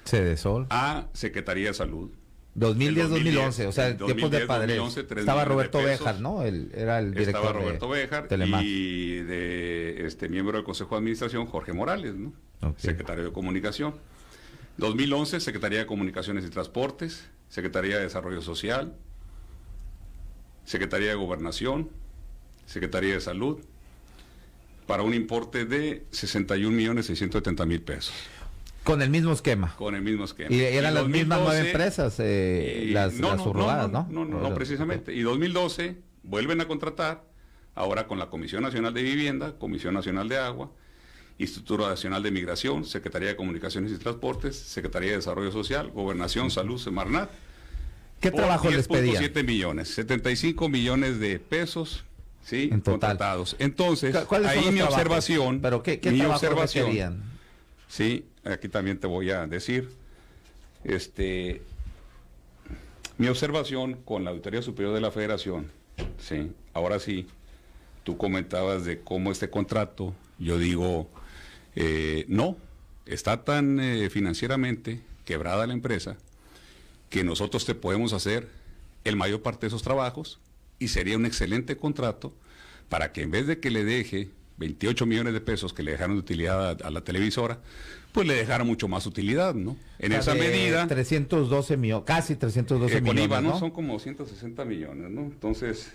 Cedesol, a Secretaría de Salud. 2010-2011, o sea, tiempos de padres. Estaba Roberto Béjar, ¿no? Era el director. Estaba Roberto Béjar y de miembro del Consejo de Administración, Jorge Morales, ¿no? Okay. Secretario de Comunicación. 2011, Secretaría de Comunicaciones y Transportes, Secretaría de Desarrollo Social, Secretaría de Gobernación, Secretaría de Salud, para un importe de 61.670.000 pesos. Con el mismo esquema. Con el mismo esquema. Y eran las mismas 9 empresas, las subrogadas, ¿no? No, precisamente. Okay. Y 2012 vuelven a contratar, ahora con la Comisión Nacional de Vivienda, Comisión Nacional de Agua, Instituto Nacional de Migración, Secretaría de Comunicaciones y Transportes, Secretaría de Desarrollo Social, Gobernación, Salud, Semarnat. ¿Qué trabajo les pedían? 7 millones, 75 millones de pesos, ¿sí? En total. Contratados. Entonces, ahí mi observación. ¿Pero qué trabajo les pedían? Sí, aquí también te voy a decir, mi observación con la Auditoría Superior de la Federación, sí, ahora sí, tú comentabas de cómo este contrato, yo digo, no, está tan financieramente quebrada la empresa que nosotros te podemos hacer el mayor parte de esos trabajos y sería un excelente contrato para que en vez de que le deje 28 millones de pesos que le dejaron de utilidad a la televisora, pues le dejaron mucho más utilidad, ¿no? En esa medida... 312 millones, casi 312 millones, con IVA, ¿no? Son como 160 millones, ¿no? Entonces,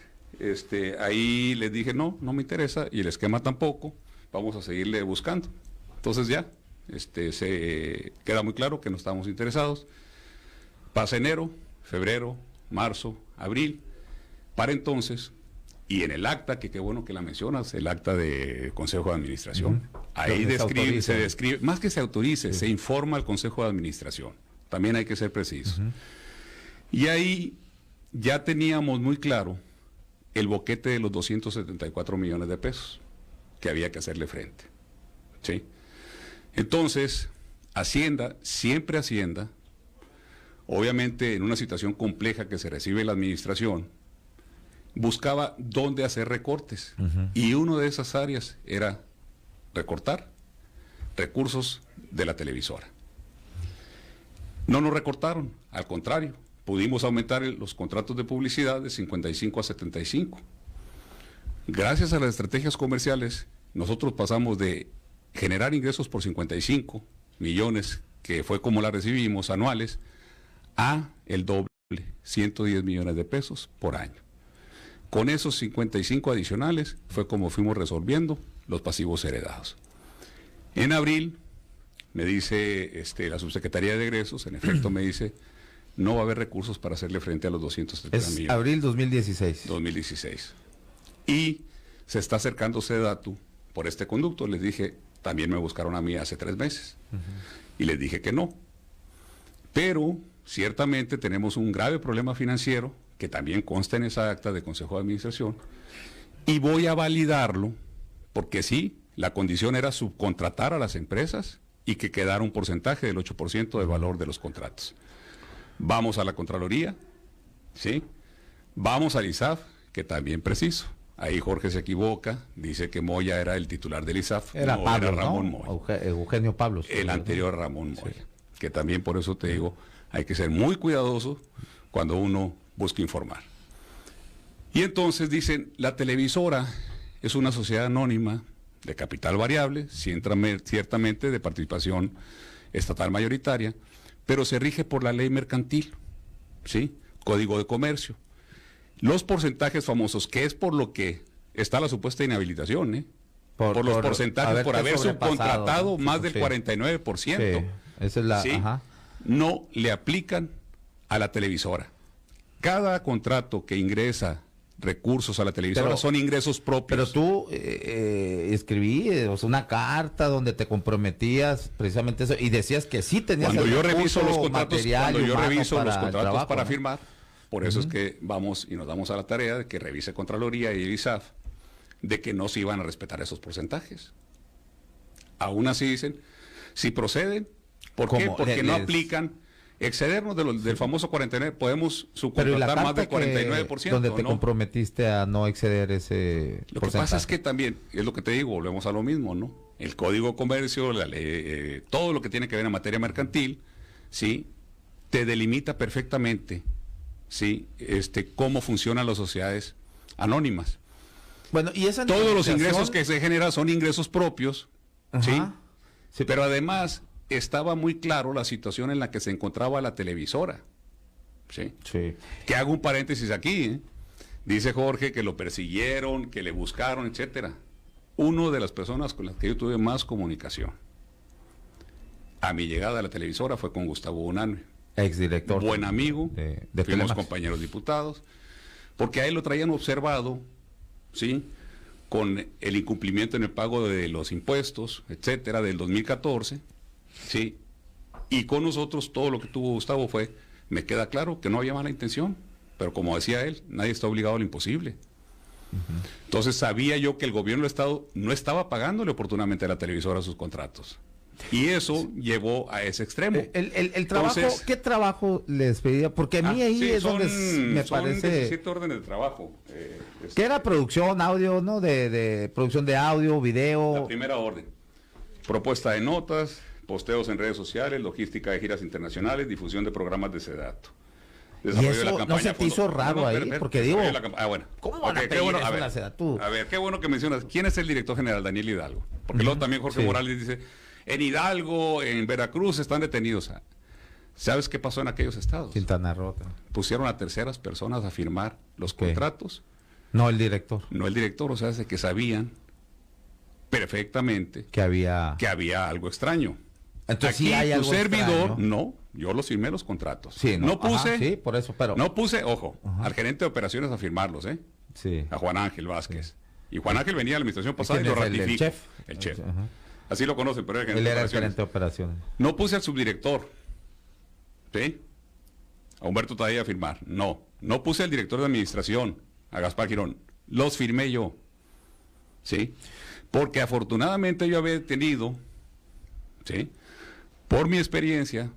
ahí les dije, no me interesa, y el esquema tampoco, vamos a seguirle buscando. Entonces ya, se queda muy claro que no estamos interesados. Pasa enero, febrero, marzo, abril. Para entonces, y en el acta, que qué bueno que la mencionas, el acta de Consejo de Administración, ahí se describe, más que se autorice, se informa al Consejo de Administración. También hay que ser precisos. Y ahí ya teníamos muy claro el boquete de los 274 millones de pesos que había que hacerle frente. ¿Sí? Entonces, Hacienda, siempre Hacienda, obviamente en una situación compleja que se recibe la administración, buscaba dónde hacer recortes. Y una de esas áreas era recortar recursos de la televisora. No nos recortaron, al contrario, pudimos aumentar los contratos de publicidad de 55 a 75. Gracias a las estrategias comerciales, nosotros pasamos de generar ingresos por 55 millones, que fue como la recibimos anuales, a el doble, 110 millones de pesos por año. Con esos 55 adicionales fue como fuimos resolviendo los pasivos heredados. En abril me dice la subsecretaría de egresos, en efecto me dice, no va a haber recursos para hacerle frente a los 270 millones. Abril 2016. 2016. Y se está acercando Sedatu por este conducto. Les dije, también me buscaron a mí hace 3 meses. Y les dije que no. Pero ciertamente tenemos un grave problema financiero que también consta en esa acta de Consejo de Administración, y voy a validarlo, porque sí, la condición era subcontratar a las empresas y que quedara un porcentaje del 8% del valor de los contratos. Vamos a la Contraloría, ¿sí? Vamos al ISAF, que también preciso. Ahí Jorge se equivoca, dice que Moya era el titular del ISAF. Era no, Pablo, era Ramón ¿no? Moya. Eugenio Pablos. El anterior Ramón Moya. Sí. Que también por eso te digo, hay que ser muy cuidadoso cuando uno busca informar. Y entonces dicen, la televisora es una sociedad anónima de capital variable, ciertamente de participación estatal mayoritaria, pero se rige por la ley mercantil, ¿sí? Código de Comercio. Los porcentajes famosos, que es por lo que está la supuesta inhabilitación, por los porcentajes, por haber subcontratado, ¿no? Más del 49%. Sí, esa es la, ¿sí? No le aplican a la televisora. Cada contrato que ingresa recursos a la televisora son ingresos propios. Pero tú escribí una carta donde te comprometías precisamente eso y decías que sí tenías cuando yo reviso los contratos, trabajo, para firmar, por eso es que vamos y nos damos a la tarea de que revise Contraloría y el ISAF de que no se iban a respetar esos porcentajes. Aún así dicen, si proceden, ¿por qué? Porque no aplican. Excedernos del famoso 49, podemos subcontratar más del 49%. Donde te comprometiste a no exceder ese porcentaje. Lo que pasa es que también, es lo que te digo, volvemos a lo mismo, ¿no? El Código de Comercio, la ley, todo lo que tiene que ver en materia mercantil, ¿sí? Te delimita perfectamente, ¿sí? Cómo funcionan las sociedades anónimas. Bueno, y esa todos los ingresos que se generan son ingresos propios, ¿sí? Sí, pero además estaba muy claro la situación en la que se encontraba la televisora. ¿Sí? Sí. Que hago un paréntesis aquí, ¿eh? Dice Jorge que lo persiguieron, que le buscaron, etcétera. Uno de las personas con las que yo tuve más comunicación a mi llegada a la televisora fue con Gustavo Unanue. Exdirector. Buen amigo, de fuimos Telemax. Compañeros diputados, porque a él lo traían observado, ¿sí? Con el incumplimiento en el pago de los impuestos, etcétera, del 2014. Sí, y con nosotros todo lo que tuvo Gustavo fue, me queda claro que no había mala intención, pero como decía él, nadie está obligado a lo imposible. Entonces sabía yo que el gobierno del Estado no estaba pagándole oportunamente a la televisora sus contratos. Y eso llevó a ese extremo. El trabajo, entonces, ¿qué trabajo les pedía? Porque a mí ahí es donde me parece... 17 órdenes de trabajo. ¿Qué era producción, audio, no? De producción de audio, video. La primera orden. Propuesta de notas, posteos en redes sociales, logística de giras internacionales, difusión de programas de Sedato. ¿Y eso no se te hizo raro ahí? Porque digo, bueno. ¿cómo van a pedir eso en la Sedato? A ver, qué bueno que mencionas. ¿Quién es el director general? Daniel Hidalgo. Porque luego también Jorge Morales dice, en Hidalgo, en Veracruz están detenidos. ¿Sabes qué pasó en aquellos estados? Quintana Roo. Pusieron a terceras personas a firmar los contratos. No el director. No el director, o sea, que sabían perfectamente que había algo extraño. Entonces, aquí sí hay tu algo servidor, extraño. no, yo los firmé los contratos. Sí, no puse, ajá, sí, por eso, pero... no puse, ojo, Ajá. al gerente de operaciones a firmarlos, Sí. a Juan Ángel Vázquez. Y Juan Ángel venía a la administración pasada y ¿Quién lo es ratifico. El chef. El chef. Ajá. Así lo conocen, pero era el Él gerente de era el operaciones. gerente de operaciones. No puse al subdirector, ¿sí? A Humberto Tadella a firmar. No. No puse al director de administración, a Gaspar Girón. Los firmé yo, ¿sí? Porque afortunadamente yo había tenido, ¿sí? Por mi experiencia,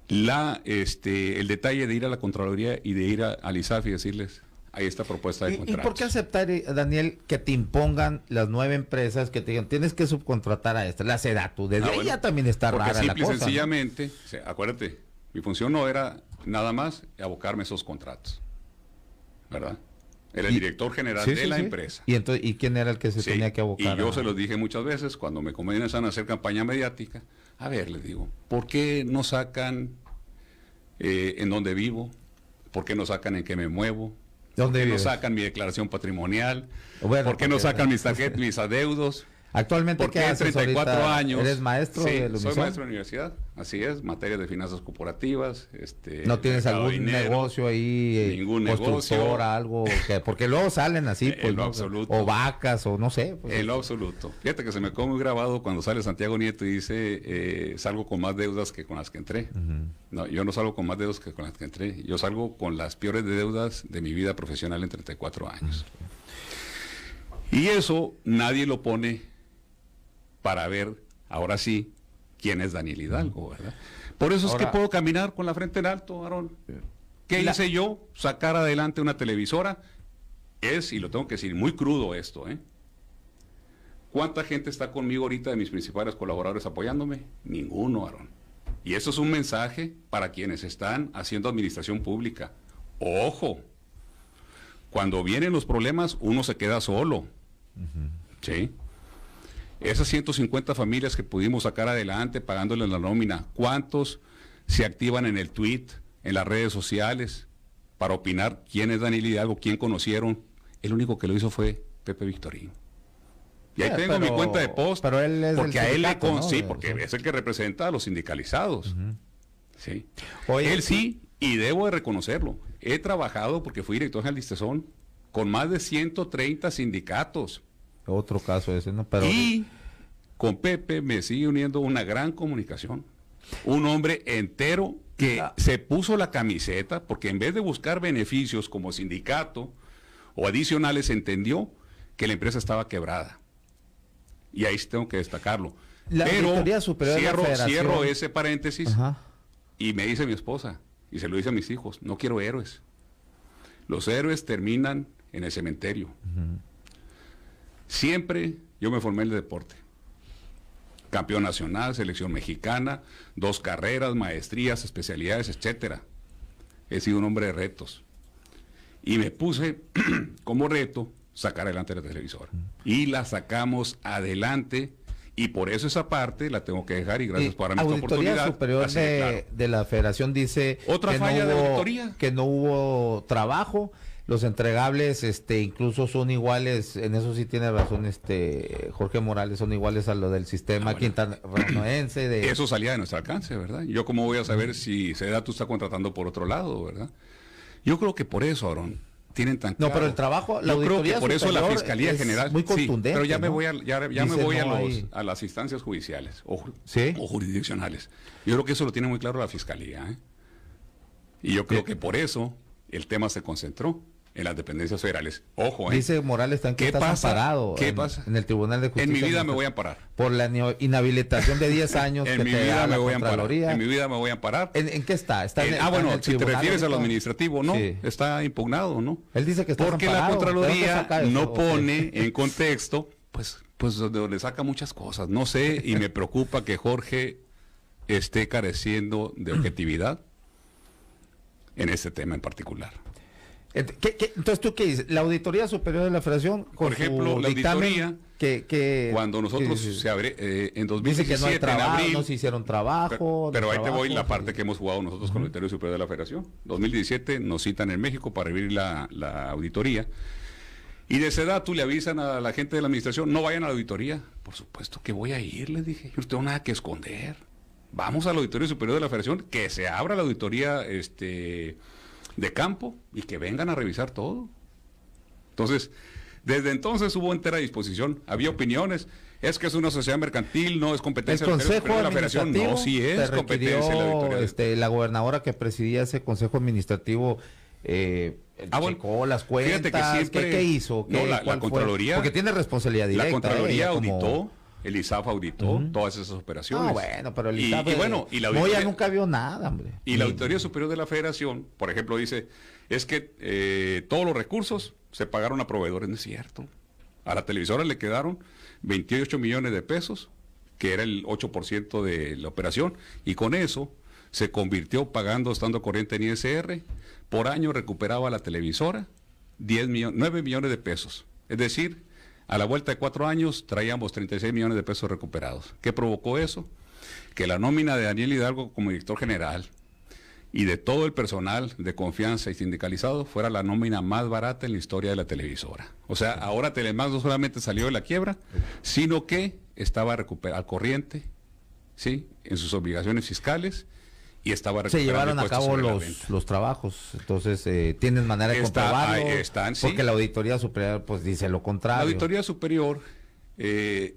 el detalle de ir a la Contraloría y de ir al ISAF y decirles, hay esta propuesta de ¿Y contratos. por qué aceptar, Daniel, que te impongan las 9 empresas que te digan, tienes que subcontratar a esta, la Sedatu? Desde ahí bueno, ya también está porque rara la simple y cosa. sencillamente, o sea, acuérdate, mi función no era nada más abocarme a esos contratos, ¿verdad? Era el director general Sí, de sí, la sí. empresa. ¿Y quién era el que se Sí, tenía que abocar? y yo se los dije muchas veces cuando me comienzan a hacer campaña mediática. A ver, les digo, ¿por qué no sacan en dónde vivo? ¿Por qué no sacan en qué me muevo? ¿Por ¿Dónde qué no vives? sacan mi declaración patrimonial? Bueno, ¿Por qué no porque- sacan mis tarjetas, mis adeudos? Actualmente, ¿Por ¿qué qué en haces 34 ahorita? años? ¿Eres maestro Sí, del soy Unison? maestro de la universidad, así es, materia de finanzas corporativas. ¿No tienes mercado algún dinero, negocio ahí? ningún constructora, negocio. algo porque luego salen así, En pues, lo ¿no? absoluto. O vacas, o no sé. Pues, En lo absoluto. Fíjate que se me quedó muy grabado cuando sale Santiago Nieto y dice, salgo con más deudas que con las que entré. No, yo no salgo con más deudas que con las que entré. Yo salgo con las peores deudas de mi vida profesional en 34 años. Y eso nadie lo pone para ver, ahora sí, quién es Daniel Hidalgo, ¿verdad? Por eso es Ahora- que puedo caminar con la frente en alto, Aarón. ¿Qué La- hice yo? Sacar adelante una televisora. Es, y lo tengo que decir, muy crudo esto, ¿eh? ¿Cuánta gente está conmigo ahorita de mis principales colaboradores apoyándome? Ninguno, Aarón. Y eso es un mensaje para quienes están haciendo administración pública. Ojo, cuando vienen los problemas, uno se queda solo. ¿Sí? Esas 150 familias que pudimos sacar adelante pagándoles la nómina, ¿cuántos se activan en el tweet, en las redes sociales, para opinar quién es Daniel Hidalgo, quién conocieron? El único que lo hizo fue Pepe Victorino. Y ahí tengo mi pero- cuenta de post. pero él es porque del a él le sindicato, ¿no? sí, porque Sí. es el que representa a los sindicalizados. Sí. Oye, Él sí, y debo de reconocerlo. He trabajado, porque fui director general de Listezón, con más de 130 sindicatos. Otro caso ese, ¿no? Pero Y con Pepe me sigue uniendo una gran comunicación. Un hombre entero que se puso la camiseta, porque en vez de buscar beneficios como sindicato o adicionales, entendió que la empresa estaba quebrada. Y ahí sí tengo que destacarlo. La Pero Auditoría Superior de la Federación- cierro ese paréntesis. Ajá. Y me dice mi esposa, y se lo dice a mis hijos, no quiero héroes. Los héroes terminan en el cementerio. Siempre yo me formé en el deporte. Campeón nacional, selección mexicana, 2 carreras, maestrías, especialidades, etcétera. He sido un hombre de retos. Y me puse como reto sacar adelante la televisora. Y la sacamos adelante. Y por eso esa parte la tengo que dejar y gracias por darme esta Auditoría oportunidad. Superior Así de claro. de la Federación dice Otra que falla no de hubo, auditoría. que no hubo trabajo, los entregables incluso son iguales, en eso sí tiene razón Jorge Morales, son iguales a lo del sistema bueno. quintanarroense de Eso salía de nuestro alcance, ¿verdad? Yo cómo voy a saber si Sedatu está contratando por otro lado, ¿verdad? Yo creo que por eso, Aarón, tienen tan No, claro. pero el trabajo, la Yo creo Auditoría que por eso la Superior Fiscalía es General... muy sí, contundente, pero ya me ¿no? voy, ya me Dice, voy no hay- a las instancias judiciales o ¿Sí? jurisdiccionales. Yo creo que eso lo tiene muy claro la Fiscalía, ¿eh? Y yo creo que por eso el tema se concentró en las dependencias federales. Ojo, ¿eh? Dice Morales también que ¿Qué estás pasa? amparado ¿Qué en, pasa? en el Tribunal de Justicia. En mi vida me Administrativa voy a amparar. por la inhabilitación de 10 años En que mi te da vida me la voy a amparar. Contraloría. En mi vida me voy a amparar. ¿En qué está? ¿Está en el- está en bueno, el si te tribunal refieres a lo ahorita? administrativo, no, Sí. está impugnado, ¿no? Él dice que está porque la amparado. ¿De dónde Contraloría saca eso? no ¿O qué? pone en contexto, pues de donde saca muchas cosas. No sé, y me preocupa que Jorge esté careciendo de objetividad en este tema en particular. Entonces, ¿tú qué dices? La Auditoría Superior de la Federación, con Por ejemplo, su la dictamen, auditoría, que Cuando nosotros que- se abre en dice que no hay 2017, en trabajo, abril, no se hicieron trabajo. pero ahí te voy la trabajo, parte que hemos jugado nosotros con el Auditorio Superior de la Federación. 2017 nos citan en México para abrir la auditoría. Y de Sedatu le avisan a la gente de la administración, no vayan a la auditoría. Por supuesto que voy a ir, les dije, yo no tengo nada que esconder. Vamos a la Auditoría Superior de la Federación, que se abra la auditoría de campo y que vengan a revisar todo. Entonces, desde entonces hubo entera disposición, había opiniones, es que es una sociedad mercantil, no es competencia del Consejo de la Federación, no, sí es competencia de la auditoría. La gobernadora que presidía ese Consejo Administrativo checó las cuentas, fíjate que siempre, ¿qué hizo? La Contraloría, porque tiene responsabilidad directa. La Contraloría auditó, el ISAF auditó todas esas operaciones. Bueno, pero el ISAF y la auditoría, nunca vio nada, hombre. Y la Auditoría Superior de la Federación, por ejemplo, dice, es que todos los recursos se pagaron a proveedores, no es cierto. A la televisora le quedaron 28 millones de pesos, que era el 8% de la operación, y con eso se convirtió pagando, estando corriente en ISR, por año recuperaba la televisora 9 millones de pesos. Es decir, a la vuelta de 4 años traíamos 36 millones de pesos recuperados. ¿Qué provocó eso? Que la nómina de Daniel Hidalgo como director general y de todo el personal de confianza y sindicalizado fuera la nómina más barata en la historia de la televisora. O sea, ahora Telemax no solamente salió de la quiebra, sino que estaba al corriente, ¿sí?, en sus obligaciones fiscales, y estaba recuperando. Se llevaron a cabo los trabajos, entonces tienen manera de comprobarlo, porque la Auditoría Superior pues dice lo contrario. La Auditoría Superior, de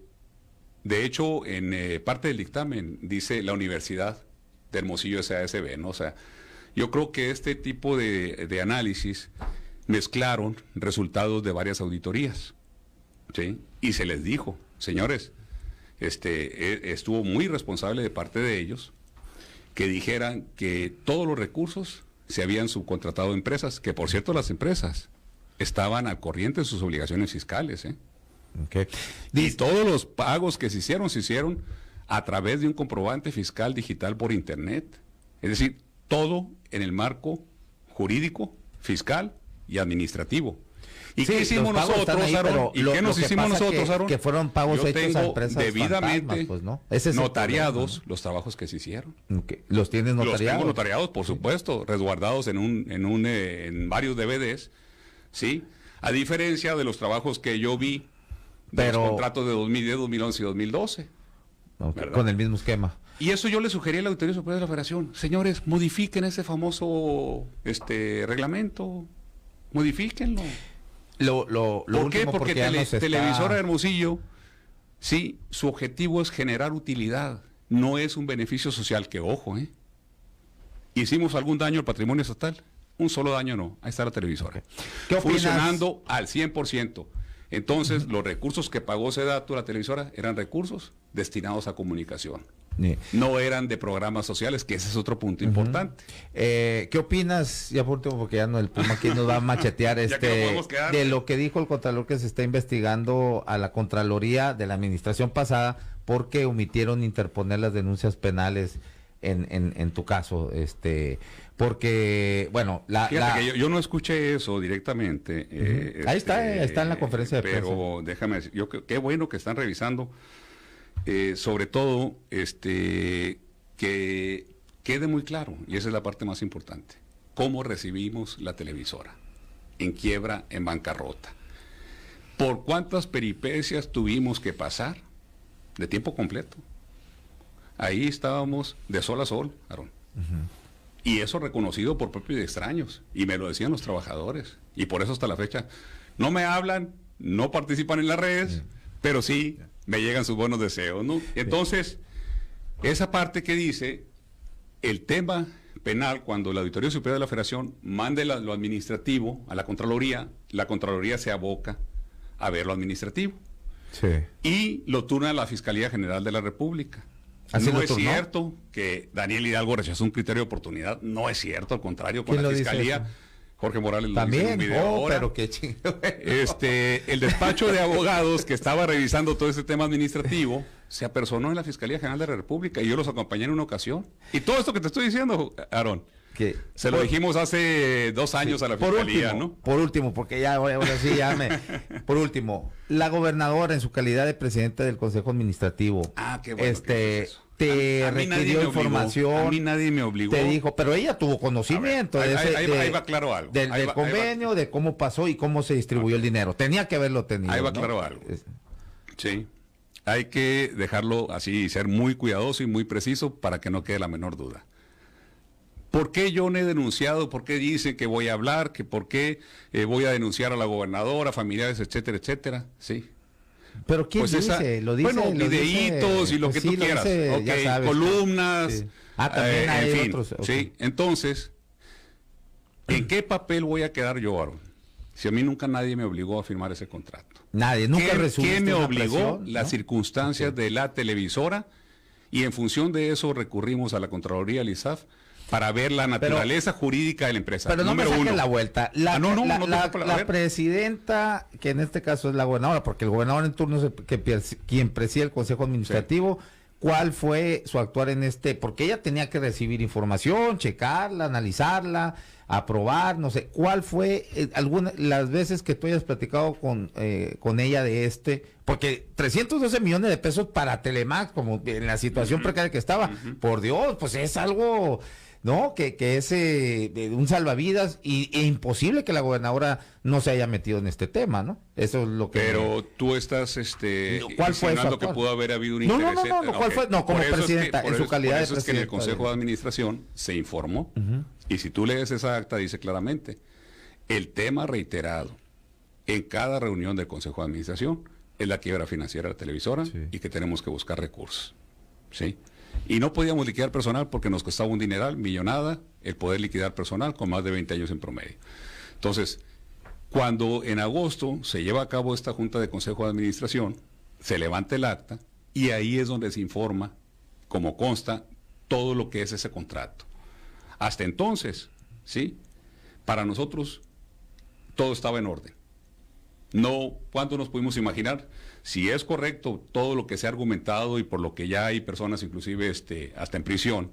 hecho, en parte del dictamen dice la Universidad de Hermosillo SASB, ¿no? O sea, yo creo que este tipo de análisis mezclaron resultados de varias auditorías, ¿sí? Y se les dijo, señores, estuvo muy responsable de parte de ellos que dijeran que todos los recursos se habían subcontratado a empresas, que por cierto las empresas estaban al corriente de sus obligaciones fiscales, ¿eh? Okay. Y todos los pagos que se hicieron a través de un comprobante fiscal digital por internet. Es decir, todo en el marco jurídico, fiscal y administrativo. ¿Y sí, qué hicimos nosotros, ahí, Aaron? ¿Y qué nos hicimos nosotros, Aaron? Que fueron pagos hechos a empresas debidamente pues, ¿no? Ese es notariados los trabajos que se hicieron. Okay. ¿Los tienes notariados? Los tengo notariados, por supuesto, resguardados en varios DVDs, ¿sí? A diferencia de los trabajos que yo vi de los contratos de 2010, 2011 y 2012. Okay. Con el mismo esquema. Y eso yo le sugerí a la Auditoría Superior de la Federación. Señores, modifiquen ese famoso reglamento. Modifíquenlo. ¿Por qué? Porque Televisora de Hermosillo, sí, su objetivo es generar utilidad, no es un beneficio social, que ojo, ¿hicimos algún daño al patrimonio estatal? Un solo daño no, ahí está la televisora. ¿Qué funcionando al 100%. Entonces, los recursos que pagó Sedatu, la televisora, eran recursos destinados a comunicación. No eran de programas sociales, que ese es otro punto importante. ¿Qué opinas, ya por último, porque ya no el Puma aquí nos va a machetear, de lo que dijo el Contralor, que se está investigando a la Contraloría de la administración pasada porque omitieron interponer las denuncias penales en tu caso? Porque, bueno, Fíjate que yo no escuché eso directamente. Ahí está en la conferencia de prensa. Pero déjame decir, qué bueno que están revisando. Sobre todo, que quede muy claro, y esa es la parte más importante, cómo recibimos la televisora, en quiebra, en bancarrota. ¿Por cuántas peripecias tuvimos que pasar de tiempo completo? Ahí estábamos de sol a sol, Aaron. Y eso reconocido por propios y extraños, y me lo decían los trabajadores, y por eso hasta la fecha no me hablan, no participan en las redes, pero sí me llegan sus buenos deseos, ¿no? Entonces, esa parte que dice, el tema penal, cuando la Auditoría Superior de la Federación mande lo administrativo a la Contraloría se aboca a ver lo administrativo. Sí. Y lo turna a la Fiscalía General de la República. No es cierto que Daniel Hidalgo rechazó un criterio de oportunidad, no es cierto, al contrario, con la Fiscalía... Jorge Morales lo dice en un video ahora. Pero qué chingo. El despacho de abogados que estaba revisando todo ese tema administrativo se apersonó en la Fiscalía General de la República y yo los acompañé en una ocasión. Y todo esto que te estoy diciendo, Aarón, Se lo dijimos hace 2 años a la Fiscalía, ¿no? Por último, porque ya ahora sí Por último, la gobernadora en su calidad de presidenta del Consejo Administrativo. Qué bueno que es eso. Te requirió información. A mí nadie me obligó. Te dijo, pero ella tuvo conocimiento ahí va claro algo. Del convenio, de cómo pasó y cómo se distribuyó el dinero. Tenía que haberlo tenido. Ahí va claro algo. Sí. Hay que dejarlo así y ser muy cuidadoso y muy preciso para que no quede la menor duda. ¿Por qué yo no he denunciado? ¿Por qué dicen que voy a hablar? ¿Por qué voy a denunciar a la gobernadora, familiares, etcétera, etcétera? Sí. ¿Pero quién dice? Lo dice. Bueno, videitos y lo que tú quieras. Ya sabes, columnas. Sí. También hay en fin, otros. Sí, entonces, ¿en qué papel voy a quedar yo, Aaron? Si a mí nunca nadie me obligó a firmar ese contrato. Nadie, nunca recibiste ¿Quién me una obligó? presión, Las ¿no? circunstancias de la televisora, y en función de eso recurrimos a la Contraloría, al ISAF, para ver la naturaleza jurídica de la empresa. Pero no me saquen la vuelta. La la presidenta, que en este caso es la gobernadora, porque el gobernador en turno es quien preside el Consejo Administrativo, ¿cuál fue su actuar en este? Porque ella tenía que recibir información, checarla, analizarla, aprobar, no sé. ¿Cuál fue las veces que tú hayas platicado con ella de porque 312 millones de pesos para Telemax, como en la situación precaria que estaba, por Dios, pues es algo... ¿no? Que es un salvavidas e imposible que la gobernadora no se haya metido en este tema, ¿no? Eso es lo que... Pero tú estás ¿cuál fue eso? Que pudo haber habido un interés. No, ¿cuál fue? No, como presidenta, en su calidad de presidenta. Por eso es que en el Consejo de Administración se informó, y si tú lees esa acta dice claramente, el tema reiterado en cada reunión del Consejo de Administración es la quiebra financiera de la televisora y que tenemos que buscar recursos, ¿sí? Y no podíamos liquidar personal porque nos costaba un dineral, millonada, el poder liquidar personal con más de 20 años en promedio. Entonces, cuando en agosto se lleva a cabo esta Junta de Consejo de Administración, se levanta el acta y ahí es donde se informa, como consta, todo lo que es ese contrato. Hasta entonces, ¿sí? Para nosotros, todo estaba en orden. No, ¿cuánto nos pudimos imaginar? Si es correcto todo lo que se ha argumentado y por lo que ya hay personas inclusive hasta en prisión,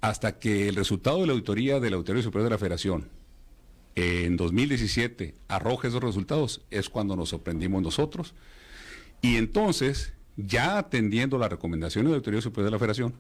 hasta que el resultado de la auditoría superior de la Federación en 2017 arroje esos resultados, es cuando nos sorprendimos nosotros. Y entonces, ya atendiendo las recomendaciones de la auditoría superior de la Federación,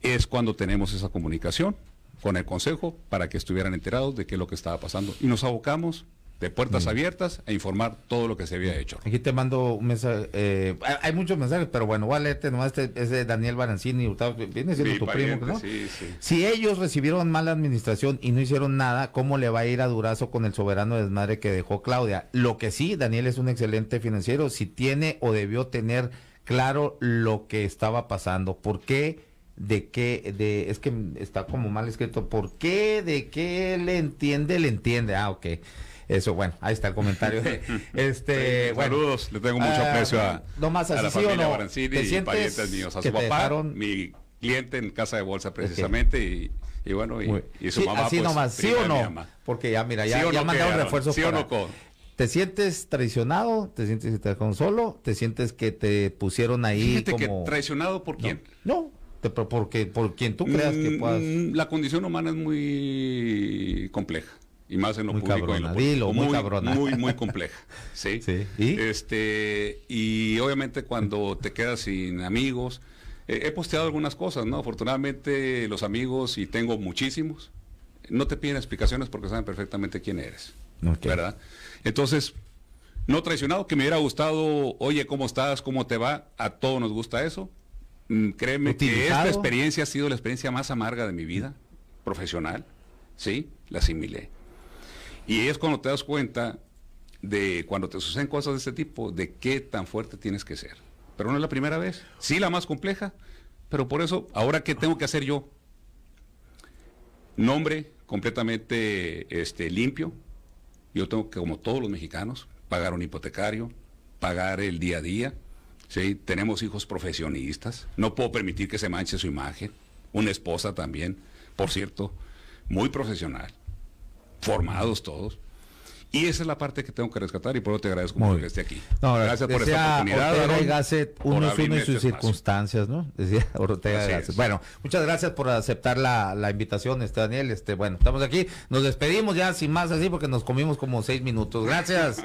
es cuando tenemos esa comunicación con el Consejo para que estuvieran enterados de qué es lo que estaba pasando. Y nos abocamos de puertas abiertas a informar todo lo que se había hecho. Aquí te mando un mensaje, hay muchos mensajes, pero bueno, voy a leerte nomás es de Daniel Barancini, viene siendo tu primo, ¿no? Sí. Si ellos recibieron mala administración y no hicieron nada, ¿cómo le va a ir a Durazo con el soberano desmadre que dejó Claudia? Lo que sí, Daniel es un excelente financiero, si tiene o debió tener claro lo que estaba pasando, por qué, es que está como mal escrito, por qué, de qué le entiende, ok. Eso, bueno, ahí está el comentario. Saludos, le tengo mucho aprecio a la familia Barancini y parientes míos, a su papá, mi cliente en Casa de Bolsa precisamente, y bueno, y su mamá. Así pues, nomás, ¿sí o no? Porque ya, mira, ya mandaron refuerzos. ¿Sí o no? ¿Te sientes traicionado? ¿Te sientes que te dejaron solo? ¿Te sientes que te pusieron ahí? Fíjate que traicionado, ¿por quién? No, porque por quien tú creas que puedas. La condición humana es muy compleja. Y más en lo muy público cabrona, y en lo muy cabrona. Muy compleja. ¿Sí? Sí. Y obviamente cuando te quedas sin amigos, he posteado algunas cosas, ¿no? Afortunadamente los amigos, y tengo muchísimos, no te piden explicaciones porque saben perfectamente quién eres. Okay. ¿Verdad? Entonces, no traicionado, que me hubiera gustado, oye, ¿cómo estás? ¿Cómo te va? A todos nos gusta eso. Créeme que esta experiencia ha sido la experiencia más amarga de mi vida profesional. Sí, la asimilé. Y es cuando te das cuenta de cuando te suceden cosas de este tipo, de qué tan fuerte tienes que ser. Pero no es la primera vez. Sí, la más compleja, pero por eso, ahora, ¿qué tengo que hacer yo? Nombre completamente limpio. Yo tengo que, como todos los mexicanos, pagar un hipotecario, pagar el día a día. ¿Sí? Tenemos hijos profesionistas. No puedo permitir que se manche su imagen. Una esposa también, por cierto, muy profesional. Formados todos, Y esa es la parte que tengo que rescatar y por eso te agradezco mucho que esté aquí. No, gracias por esta decía oportunidad. Ortega Aarón, y Gasset, por uno es abrirme uno en este sus espacio. circunstancias, ¿no? Decía Ortega y Así Gasset. es. Bueno, muchas gracias por aceptar la invitación, Daniel. Bueno, estamos aquí, nos despedimos ya sin más así porque nos comimos como 6 minutos. Gracias.